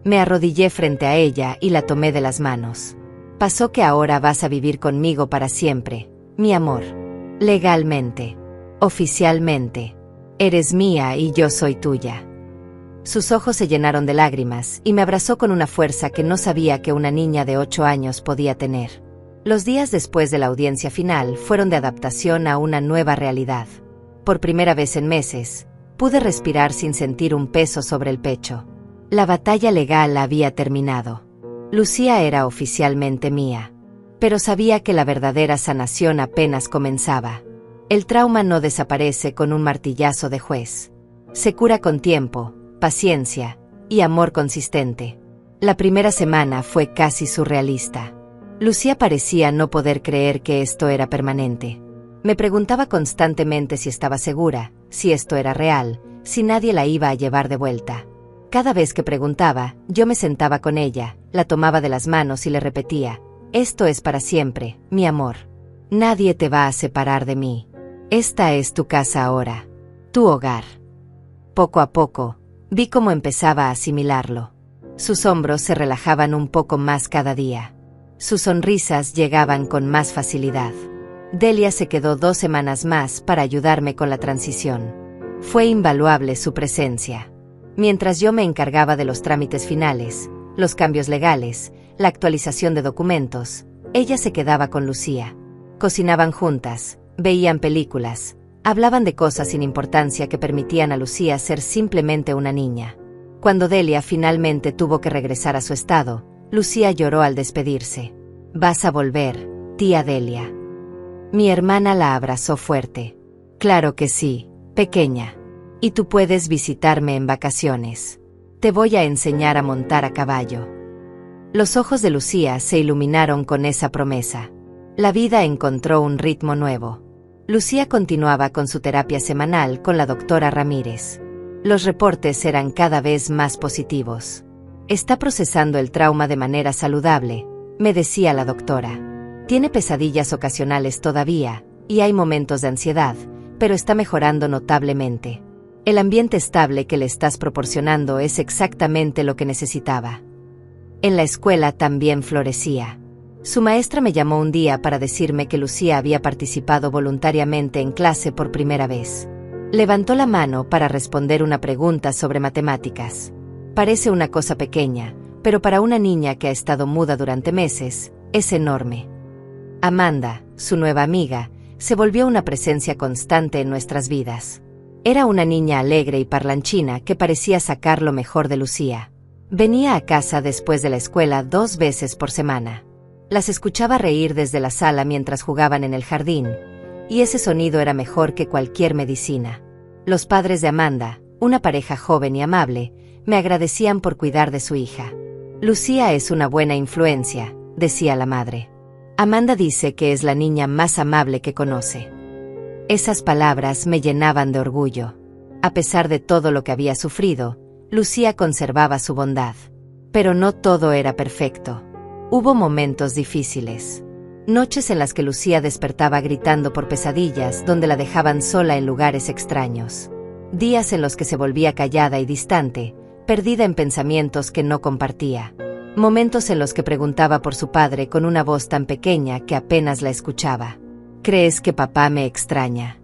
Me arrodillé frente a ella y la tomé de las manos. Pasó que ahora vas a vivir conmigo para siempre, mi amor. Legalmente. Oficialmente. Eres mía y yo soy tuya. Sus ojos se llenaron de lágrimas y me abrazó con una fuerza que no sabía que una niña de 8 años podía tener. Los días después de la audiencia final fueron de adaptación a una nueva realidad. Por primera vez en meses, pude respirar sin sentir un peso sobre el pecho. La batalla legal había terminado. Lucía era oficialmente mía. Pero sabía que la verdadera sanación apenas comenzaba. El trauma no desaparece con un martillazo de juez. Se cura con tiempo, paciencia y amor consistente. La primera semana fue casi surrealista. Lucía parecía no poder creer que esto era permanente. Me preguntaba constantemente si estaba segura, si esto era real, si nadie la iba a llevar de vuelta. Cada vez que preguntaba, yo me sentaba con ella, la tomaba de las manos y le repetía: esto es para siempre, mi amor. Nadie te va a separar de mí. Esta es tu casa ahora, tu hogar. Poco a poco, vi cómo empezaba a asimilarlo. Sus hombros se relajaban un poco más cada día. Sus sonrisas llegaban con más facilidad. Delia se quedó 2 semanas más para ayudarme con la transición. Fue invaluable su presencia. Mientras yo me encargaba de los trámites finales, los cambios legales, la actualización de documentos, ella se quedaba con Lucía. Cocinaban juntas, veían películas, hablaban de cosas sin importancia que permitían a Lucía ser simplemente una niña. Cuando Delia finalmente tuvo que regresar a su estado, Lucía lloró al despedirse. «Vas a volver, tía Delia». Mi hermana la abrazó fuerte. «Claro que sí, pequeña. Y tú puedes visitarme en vacaciones. Te voy a enseñar a montar a caballo». Los ojos de Lucía se iluminaron con esa promesa. La vida encontró un ritmo nuevo. Lucía continuaba con su terapia semanal con la doctora Ramírez. Los reportes eran cada vez más positivos. «Está procesando el trauma de manera saludable», me decía la doctora. «Tiene pesadillas ocasionales todavía, y hay momentos de ansiedad, pero está mejorando notablemente. El ambiente estable que le estás proporcionando es exactamente lo que necesitaba». En la escuela también florecía. Su maestra me llamó un día para decirme que Lucía había participado voluntariamente en clase por primera vez. Levantó la mano para responder una pregunta sobre matemáticas. Parece una cosa pequeña, pero para una niña que ha estado muda durante meses, es enorme. Amanda, su nueva amiga, se volvió una presencia constante en nuestras vidas. Era una niña alegre y parlanchina que parecía sacar lo mejor de Lucía. Venía a casa después de la escuela 2 veces por semana. Las escuchaba reír desde la sala mientras jugaban en el jardín, y ese sonido era mejor que cualquier medicina. Los padres de Amanda, una pareja joven y amable, me agradecían por cuidar de su hija. «Lucía es una buena influencia», decía la madre. «Amanda dice que es la niña más amable que conoce». Esas palabras me llenaban de orgullo. A pesar de todo lo que había sufrido, Lucía conservaba su bondad. Pero no todo era perfecto. Hubo momentos difíciles. Noches en las que Lucía despertaba gritando por pesadillas donde la dejaban sola en lugares extraños. Días en los que se volvía callada y distante, perdida en pensamientos que no compartía. Momentos en los que preguntaba por su padre con una voz tan pequeña que apenas la escuchaba. «¿Crees que papá me extraña?».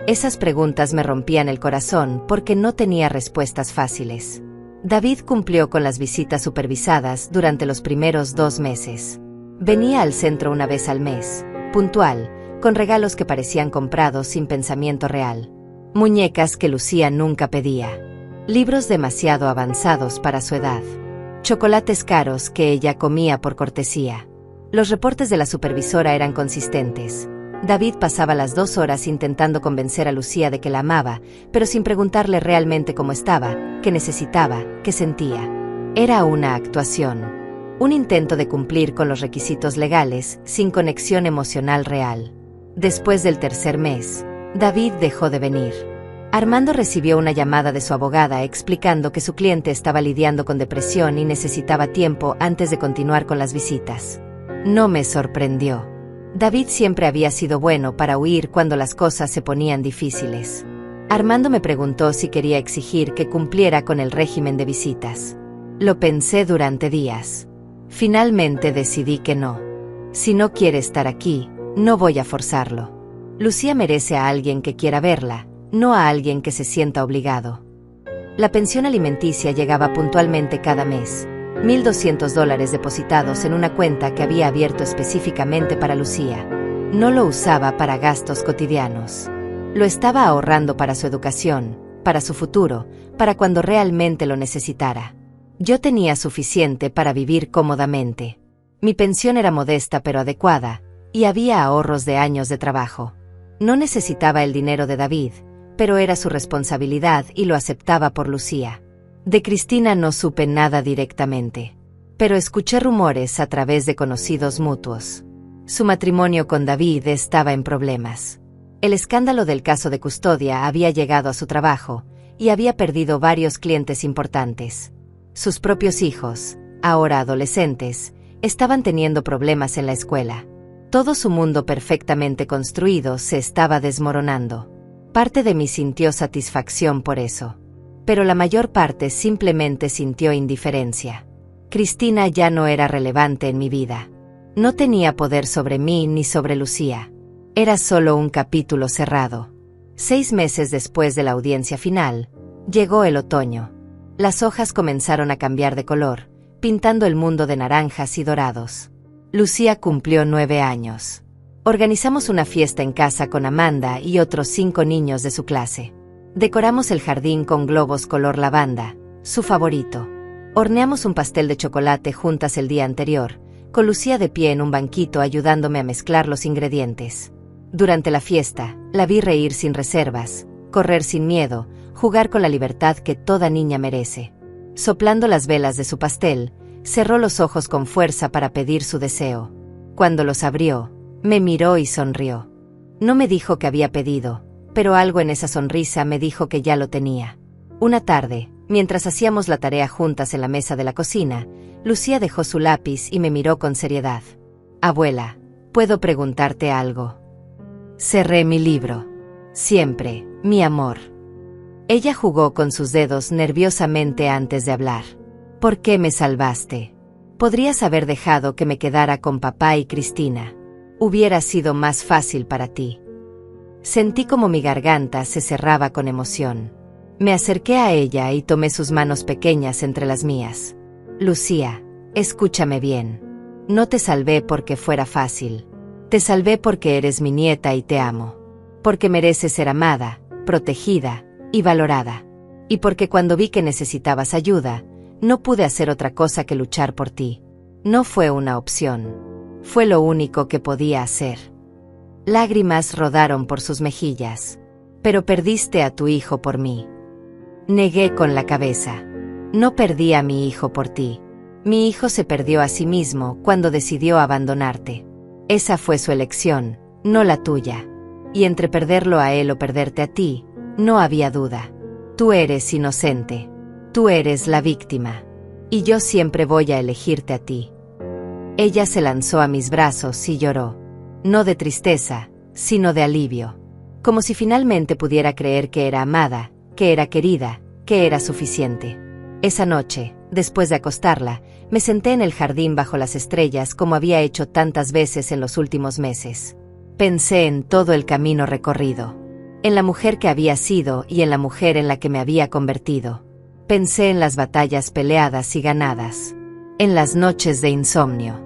Esas preguntas me rompían el corazón porque no tenía respuestas fáciles. David cumplió con las visitas supervisadas durante los primeros 2 meses. Venía al centro una vez al mes, puntual, con regalos que parecían comprados sin pensamiento real. Muñecas que Lucía nunca pedía. Libros demasiado avanzados para su edad. Chocolates caros que ella comía por cortesía. Los reportes de la supervisora eran consistentes. David pasaba las 2 horas intentando convencer a Lucía de que la amaba, pero sin preguntarle realmente cómo estaba, qué necesitaba, qué sentía. Era una actuación. Un intento de cumplir con los requisitos legales, sin conexión emocional real. Después del 3er mes, David dejó de venir. Armando recibió una llamada de su abogada explicando que su cliente estaba lidiando con depresión y necesitaba tiempo antes de continuar con las visitas. No me sorprendió. David siempre había sido bueno para huir cuando las cosas se ponían difíciles. Armando me preguntó si quería exigir que cumpliera con el régimen de visitas. Lo pensé durante días. Finalmente decidí que no. Si no quiere estar aquí, no voy a forzarlo. Lucía merece a alguien que quiera verla, no a alguien que se sienta obligado. La pensión alimenticia llegaba puntualmente cada mes. $1,200 depositados en una cuenta que había abierto específicamente para Lucía. No lo usaba para gastos cotidianos. Lo estaba ahorrando para su educación, para su futuro, para cuando realmente lo necesitara. Yo tenía suficiente para vivir cómodamente. Mi pensión era modesta pero adecuada, y había ahorros de años de trabajo. No necesitaba el dinero de David, pero era su responsabilidad y lo aceptaba por Lucía. De Cristina no supe nada directamente, pero escuché rumores a través de conocidos mutuos. Su matrimonio con David estaba en problemas. El escándalo del caso de custodia había llegado a su trabajo y había perdido varios clientes importantes. Sus propios hijos, ahora adolescentes, estaban teniendo problemas en la escuela. Todo su mundo perfectamente construido se estaba desmoronando. Parte de mí sintió satisfacción por eso, pero la mayor parte simplemente sintió indiferencia. Cristina ya no era relevante en mi vida. No tenía poder sobre mí ni sobre Lucía. Era solo un capítulo cerrado. 6 meses después de la audiencia final, llegó el otoño. Las hojas comenzaron a cambiar de color, pintando el mundo de naranjas y dorados. Lucía cumplió 9 años. Organizamos una fiesta en casa con Amanda y otros 5 niños de su clase. Decoramos el jardín con globos color lavanda, su favorito. Horneamos un pastel de chocolate juntas el día anterior, con Lucía de pie en un banquito ayudándome a mezclar los ingredientes. Durante la fiesta, la vi reír sin reservas, correr sin miedo, jugar con la libertad que toda niña merece. Soplando las velas de su pastel, cerró los ojos con fuerza para pedir su deseo. Cuando los abrió, me miró y sonrió. No me dijo que había pedido, pero algo en esa sonrisa me dijo que ya lo tenía. Una tarde, mientras hacíamos la tarea juntas en la mesa de la cocina, Lucía dejó su lápiz y me miró con seriedad. Abuela, ¿puedo preguntarte algo? Cerré mi libro. Siempre, mi amor. Ella jugó con sus dedos nerviosamente antes de hablar. ¿Por qué me salvaste? Podrías haber dejado que me quedara con papá y Cristina. Hubiera sido más fácil para ti. Sentí como mi garganta se cerraba con emoción. Me acerqué a ella y tomé sus manos pequeñas entre las mías. Lucía, escúchame bien. No te salvé porque fuera fácil. Te salvé porque eres mi nieta y te amo. Porque mereces ser amada, protegida y valorada. Y porque cuando vi que necesitabas ayuda, no pude hacer otra cosa que luchar por ti. No fue una opción. Fue lo único que podía hacer. Lágrimas rodaron por sus mejillas. Pero perdiste a tu hijo por mí. Negué con la cabeza. No perdí a mi hijo por ti. Mi hijo se perdió a sí mismo cuando decidió abandonarte. Esa fue su elección, no la tuya. Y entre perderlo a él o perderte a ti, no había duda. Tú eres inocente. Tú eres la víctima. Y yo siempre voy a elegirte a ti. Ella se lanzó a mis brazos y lloró. No de tristeza, sino de alivio. Como si finalmente pudiera creer que era amada, que era querida, que era suficiente. Esa noche, después de acostarla, me senté en el jardín bajo las estrellas como había hecho tantas veces en los últimos meses. Pensé en todo el camino recorrido. En la mujer que había sido y en la mujer en la que me había convertido. Pensé en las batallas peleadas y ganadas. En las noches de insomnio.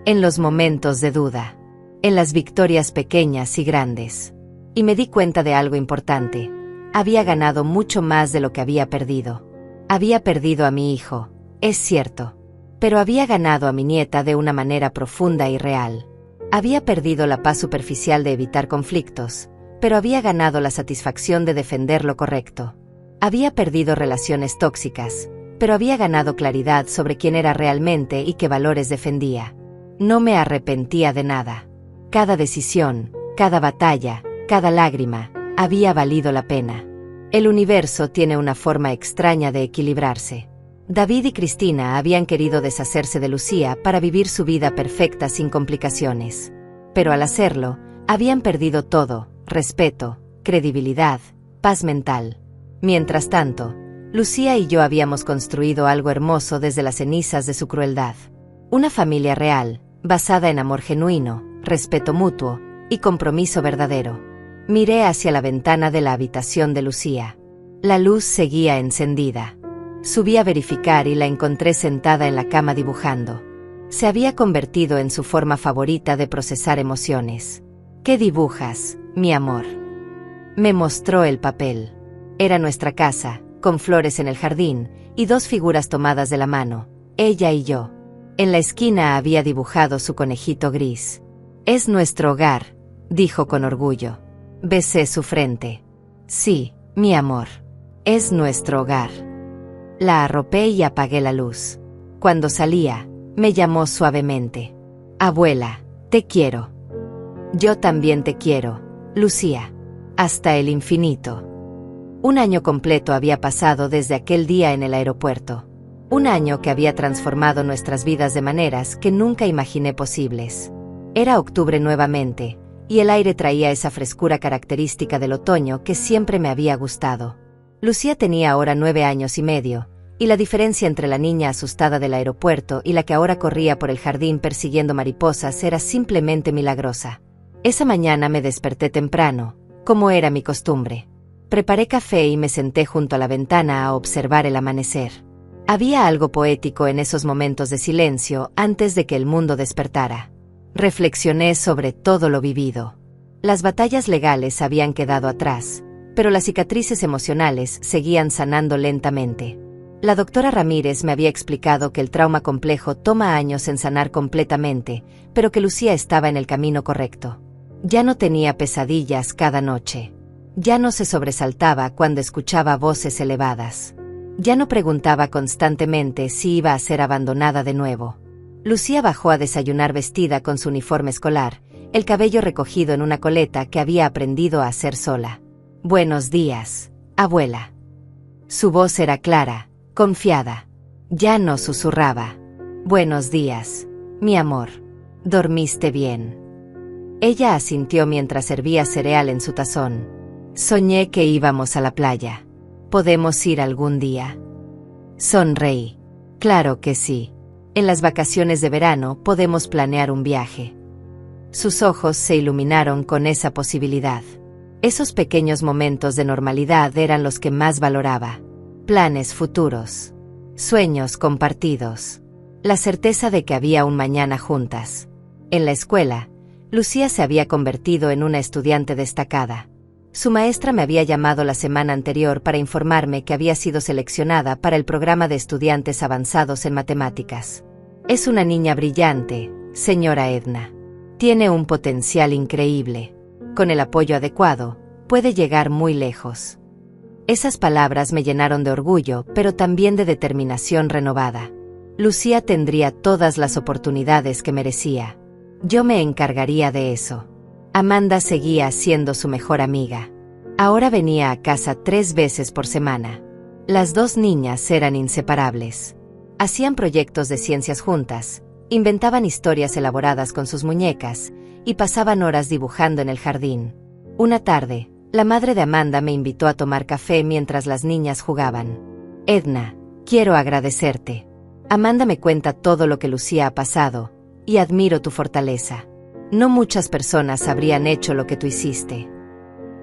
En los momentos de duda. En las victorias pequeñas y grandes. Y me di cuenta de algo importante. Había ganado mucho más de lo que había perdido. Había perdido a mi hijo, es cierto. Pero había ganado a mi nieta de una manera profunda y real. Había perdido la paz superficial de evitar conflictos, pero había ganado la satisfacción de defender lo correcto. Había perdido relaciones tóxicas, pero había ganado claridad sobre quién era realmente y qué valores defendía. No me arrepentía de nada. Cada decisión, cada batalla, cada lágrima, había valido la pena. El universo tiene una forma extraña de equilibrarse. David y Cristina habían querido deshacerse de Lucía para vivir su vida perfecta sin complicaciones. Pero al hacerlo, habían perdido todo: respeto, credibilidad, paz mental. Mientras tanto, Lucía y yo habíamos construido algo hermoso desde las cenizas de su crueldad. Una familia real, basada en amor genuino, respeto mutuo y compromiso verdadero. Miré hacia la ventana de la habitación de Lucía. La luz seguía encendida. Subí a verificar y la encontré sentada en la cama dibujando. Se había convertido en su forma favorita de procesar emociones. ¿Qué dibujas, mi amor? Me mostró el papel. Era nuestra casa, con flores en el jardín, y 2 figuras tomadas de la mano, ella y yo. En la esquina había dibujado su conejito gris. Es nuestro hogar, dijo con orgullo. Besé su frente. Sí, mi amor. Es nuestro hogar. La arropé y apagué la luz. Cuando salía, me llamó suavemente. Abuela, te quiero. Yo también te quiero, Lucía. Hasta el infinito. Un año completo había pasado desde aquel día en el aeropuerto. Un año que había transformado nuestras vidas de maneras que nunca imaginé posibles. Era octubre nuevamente, y el aire traía esa frescura característica del otoño que siempre me había gustado. Lucía tenía ahora 9 años y medio, y la diferencia entre la niña asustada del aeropuerto y la que ahora corría por el jardín persiguiendo mariposas era simplemente milagrosa. Esa mañana me desperté temprano, como era mi costumbre. Preparé café y me senté junto a la ventana a observar el amanecer. Había algo poético en esos momentos de silencio antes de que el mundo despertara. Reflexioné sobre todo lo vivido. Las batallas legales habían quedado atrás, pero las cicatrices emocionales seguían sanando lentamente. La doctora Ramírez me había explicado que el trauma complejo toma años en sanar completamente, pero que Lucía estaba en el camino correcto. Ya no tenía pesadillas cada noche. Ya no se sobresaltaba cuando escuchaba voces elevadas. Ya no preguntaba constantemente si iba a ser abandonada de nuevo. Lucía bajó a desayunar vestida con su uniforme escolar, el cabello recogido en una coleta que había aprendido a hacer sola. «Buenos días, abuela». Su voz era clara, confiada. Ya no susurraba. «Buenos días, mi amor. ¿Dormiste bien?» Ella asintió mientras servía cereal en su tazón. «Soñé que íbamos a la playa. ¿Podemos ir algún día?» Sonreí. «Claro que sí. En las vacaciones de verano podemos planear un viaje». Sus ojos se iluminaron con esa posibilidad. Esos pequeños momentos de normalidad eran los que más valoraba. Planes futuros. Sueños compartidos. La certeza de que había un mañana juntas. En la escuela, Lucía se había convertido en una estudiante destacada. Su maestra me había llamado la semana anterior para informarme que había sido seleccionada para el programa de estudiantes avanzados en matemáticas. «Es una niña brillante, señora Edna. Tiene un potencial increíble. Con el apoyo adecuado, puede llegar muy lejos». Esas palabras me llenaron de orgullo, pero también de determinación renovada. Lucía tendría todas las oportunidades que merecía. Yo me encargaría de eso. Amanda seguía siendo su mejor amiga. Ahora venía a casa 3 veces por semana. Las 2 niñas eran inseparables. Hacían proyectos de ciencias juntas, inventaban historias elaboradas con sus muñecas, y pasaban horas dibujando en el jardín. Una tarde, la madre de Amanda me invitó a tomar café mientras las niñas jugaban. «Edna, quiero agradecerte. Amanda me cuenta todo lo que Lucía ha pasado, y admiro tu fortaleza. No muchas personas habrían hecho lo que tú hiciste».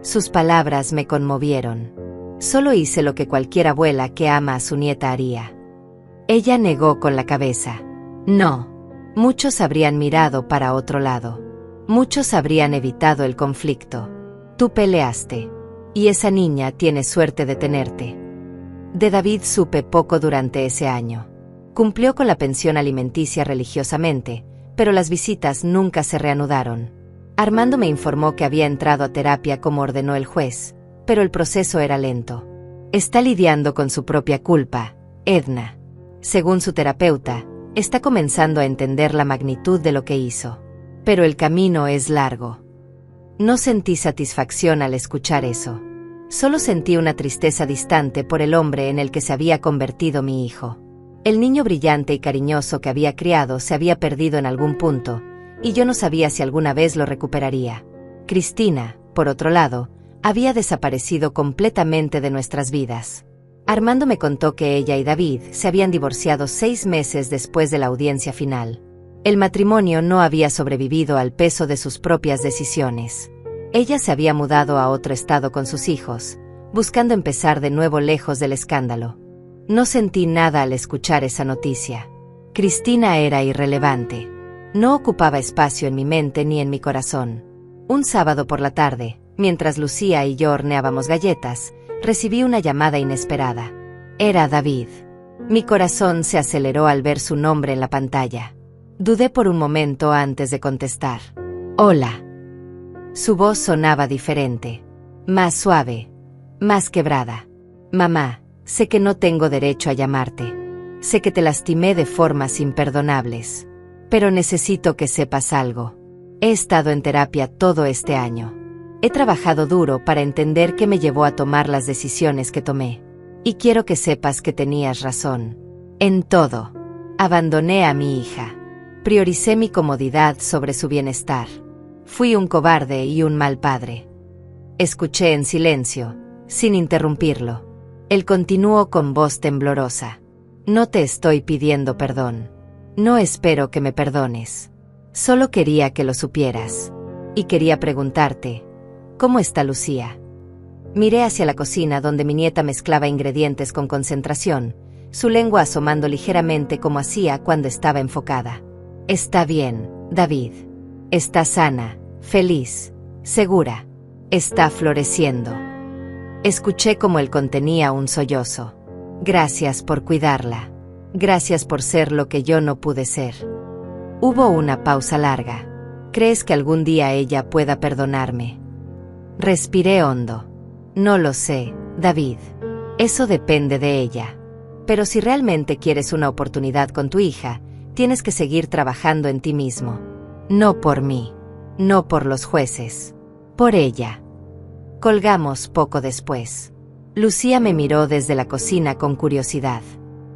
Sus palabras me conmovieron. Solo hice lo que cualquier abuela que ama a su nieta haría. Ella negó con la cabeza. «No. Muchos habrían mirado para otro lado. Muchos habrían evitado el conflicto. Tú peleaste. Y esa niña tiene suerte de tenerte». De David supe poco durante ese año. Cumplió con la pensión alimenticia religiosamente, pero las visitas nunca se reanudaron. Armando me informó que había entrado a terapia como ordenó el juez, pero el proceso era lento. «Está lidiando con su propia culpa, Edna. Según su terapeuta, está comenzando a entender la magnitud de lo que hizo. Pero el camino es largo». No sentí satisfacción al escuchar eso. Solo sentí una tristeza distante por el hombre en el que se había convertido mi hijo. El niño brillante y cariñoso que había criado se había perdido en algún punto, y yo no sabía si alguna vez lo recuperaría. Cristina, por otro lado, había desaparecido completamente de nuestras vidas. Armando me contó que ella y David se habían divorciado 6 meses después de la audiencia final. El matrimonio no había sobrevivido al peso de sus propias decisiones. Ella se había mudado a otro estado con sus hijos, buscando empezar de nuevo lejos del escándalo. No sentí nada al escuchar esa noticia. Cristina era irrelevante. No ocupaba espacio en mi mente ni en mi corazón. Un sábado por la tarde, mientras Lucía y yo horneábamos galletas, recibí una llamada inesperada. Era David. Mi corazón se aceleró al ver su nombre en la pantalla. Dudé por un momento antes de contestar. «Hola». Su voz sonaba diferente. Más suave. Más quebrada. «Mamá, Sé que no tengo derecho a llamarte. Sé que te lastimé de formas imperdonables. Pero necesito que sepas algo. He estado en terapia todo este año. He trabajado duro para entender qué me llevó a tomar las decisiones que tomé. Y quiero que sepas que tenías razón. En todo. Abandoné a mi hija. Prioricé mi comodidad sobre su bienestar. Fui un cobarde y un mal padre. Escuché en silencio, sin interrumpirlo. Él continuó con voz temblorosa. No te estoy pidiendo perdón. No espero que me perdones. Solo quería que lo supieras. Y quería preguntarte, ¿cómo está Lucía? Miré hacia la cocina donde mi nieta mezclaba ingredientes con concentración, su lengua asomando ligeramente como hacía cuando estaba enfocada. Está bien, David. Está sana, feliz, segura. Está floreciendo. Escuché como él contenía un sollozo. Gracias por cuidarla. Gracias por ser lo que yo no pude ser. Hubo una pausa larga. ¿Crees que algún día ella pueda perdonarme? Respiré hondo. No lo sé, David. Eso depende de ella. Pero si realmente quieres una oportunidad con tu hija, tienes que seguir trabajando en ti mismo. No por mí. No por los jueces. Por ella. Colgamos poco después. Lucía me miró desde la cocina con curiosidad.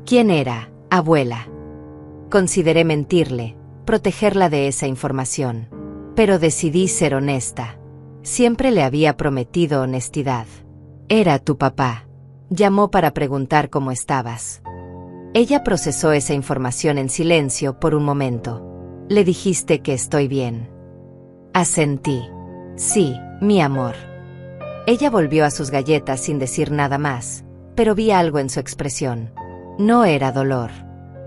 ¿Quién era, abuela? Consideré mentirle, protegerla de esa información. Pero decidí ser honesta. Siempre le había prometido honestidad. Era tu papá. Llamó para preguntar cómo estabas. Ella procesó esa información en silencio por un momento. Le dijiste que estoy bien. Asentí. Sí, mi amor. Ella volvió a sus galletas sin decir nada más, pero vi algo en su expresión. No era dolor.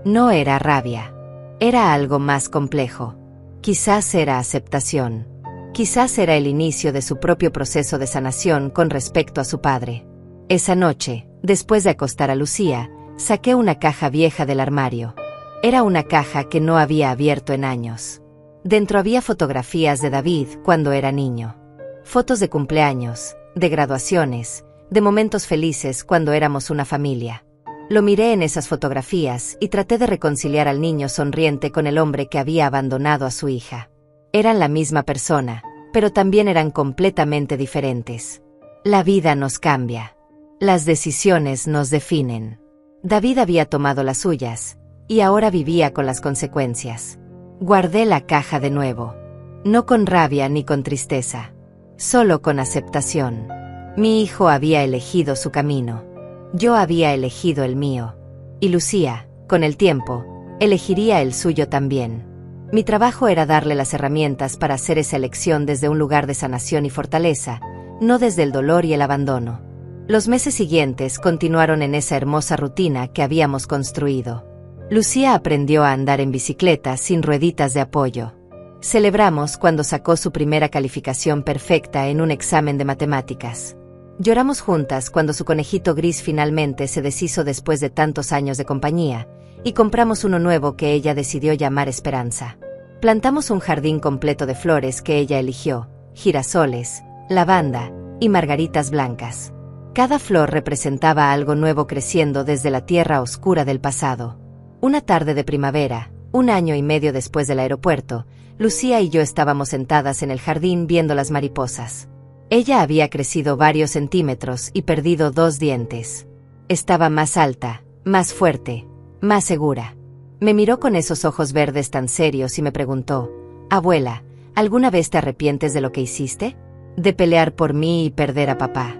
No era rabia. Era algo más complejo. Quizás era aceptación. Quizás era el inicio de su propio proceso de sanación con respecto a su padre. Esa noche, después de acostar a Lucía, saqué una caja vieja del armario. Era una caja que no había abierto en años. Dentro había fotografías de David cuando era niño. Fotos de cumpleaños, de graduaciones, de momentos felices cuando éramos una familia. Lo miré en esas fotografías y traté de reconciliar al niño sonriente con el hombre que había abandonado a su hija. Eran la misma persona, pero también eran completamente diferentes. La vida nos cambia. Las decisiones nos definen. David había tomado las suyas, y ahora vivía con las consecuencias. Guardé la caja de nuevo. No con rabia ni con tristeza. Solo con aceptación. Mi hijo había elegido su camino. Yo había elegido el mío. Y Lucía, con el tiempo, elegiría el suyo también. Mi trabajo era darle las herramientas para hacer esa elección desde un lugar de sanación y fortaleza, no desde el dolor y el abandono. Los meses siguientes continuaron en esa hermosa rutina que habíamos construido. Lucía aprendió a andar en bicicleta sin rueditas de apoyo. Celebramos cuando sacó su primera calificación perfecta en un examen de matemáticas. Lloramos juntas cuando su conejito gris finalmente se deshizo después de tantos años de compañía, y compramos uno nuevo que ella decidió llamar Esperanza. Plantamos un jardín completo de flores que ella eligió, girasoles, lavanda y margaritas blancas. Cada flor representaba algo nuevo creciendo desde la tierra oscura del pasado. Una tarde de primavera, 1 año y medio después del aeropuerto, Lucía y yo estábamos sentadas en el jardín viendo las mariposas. Ella había crecido varios centímetros y perdido 2 dientes. Estaba más alta, más fuerte, más segura. Me miró con esos ojos verdes tan serios y me preguntó, «Abuela, ¿alguna vez te arrepientes de lo que hiciste? De pelear por mí y perder a papá».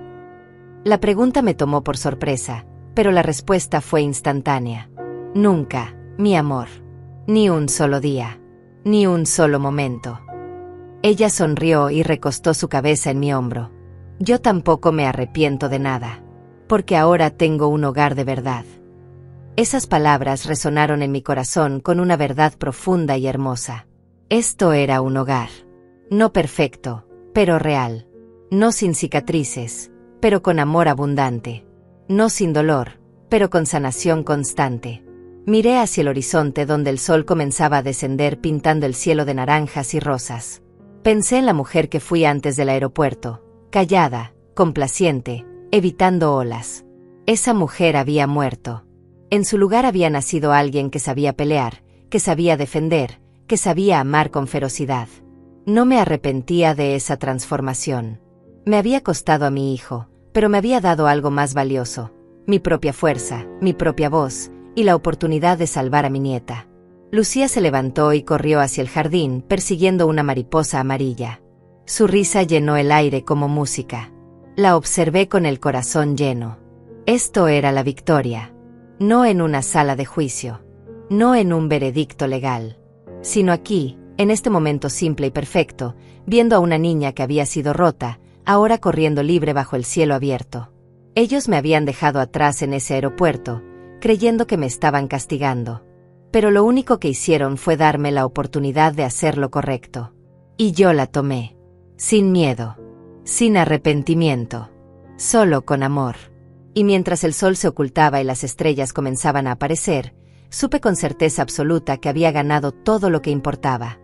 La pregunta me tomó por sorpresa, pero la respuesta fue instantánea. Nunca, mi amor. Ni un solo día. Ni un solo momento. Ella sonrió y recostó su cabeza en mi hombro. Yo tampoco me arrepiento de nada. Porque ahora tengo un hogar de verdad. Esas palabras resonaron en mi corazón con una verdad profunda y hermosa. Esto era un hogar. No perfecto, pero real. No sin cicatrices, pero con amor abundante. No sin dolor, pero con sanación constante. Miré hacia el horizonte donde el sol comenzaba a descender pintando el cielo de naranjas y rosas. Pensé en la mujer que fui antes del aeropuerto, callada, complaciente, evitando olas. Esa mujer había muerto. En su lugar había nacido alguien que sabía pelear, que sabía defender, que sabía amar con ferocidad. No me arrepentía de esa transformación. Me había costado a mi hijo, pero me había dado algo más valioso: mi propia fuerza, mi propia voz, y la oportunidad de salvar a mi nieta. Lucía se levantó y corrió hacia el jardín, persiguiendo una mariposa amarilla. Su risa llenó el aire como música. La observé con el corazón lleno. Esto era la victoria. No en una sala de juicio. No en un veredicto legal. Sino aquí, en este momento simple y perfecto, viendo a una niña que había sido rota, ahora corriendo libre bajo el cielo abierto. Ellos me habían dejado atrás en ese aeropuerto, creyendo que me estaban castigando. Pero lo único que hicieron fue darme la oportunidad de hacer lo correcto. Y yo la tomé. Sin miedo. Sin arrepentimiento. Solo con amor. Y mientras el sol se ocultaba y las estrellas comenzaban a aparecer, supe con certeza absoluta que había ganado todo lo que importaba.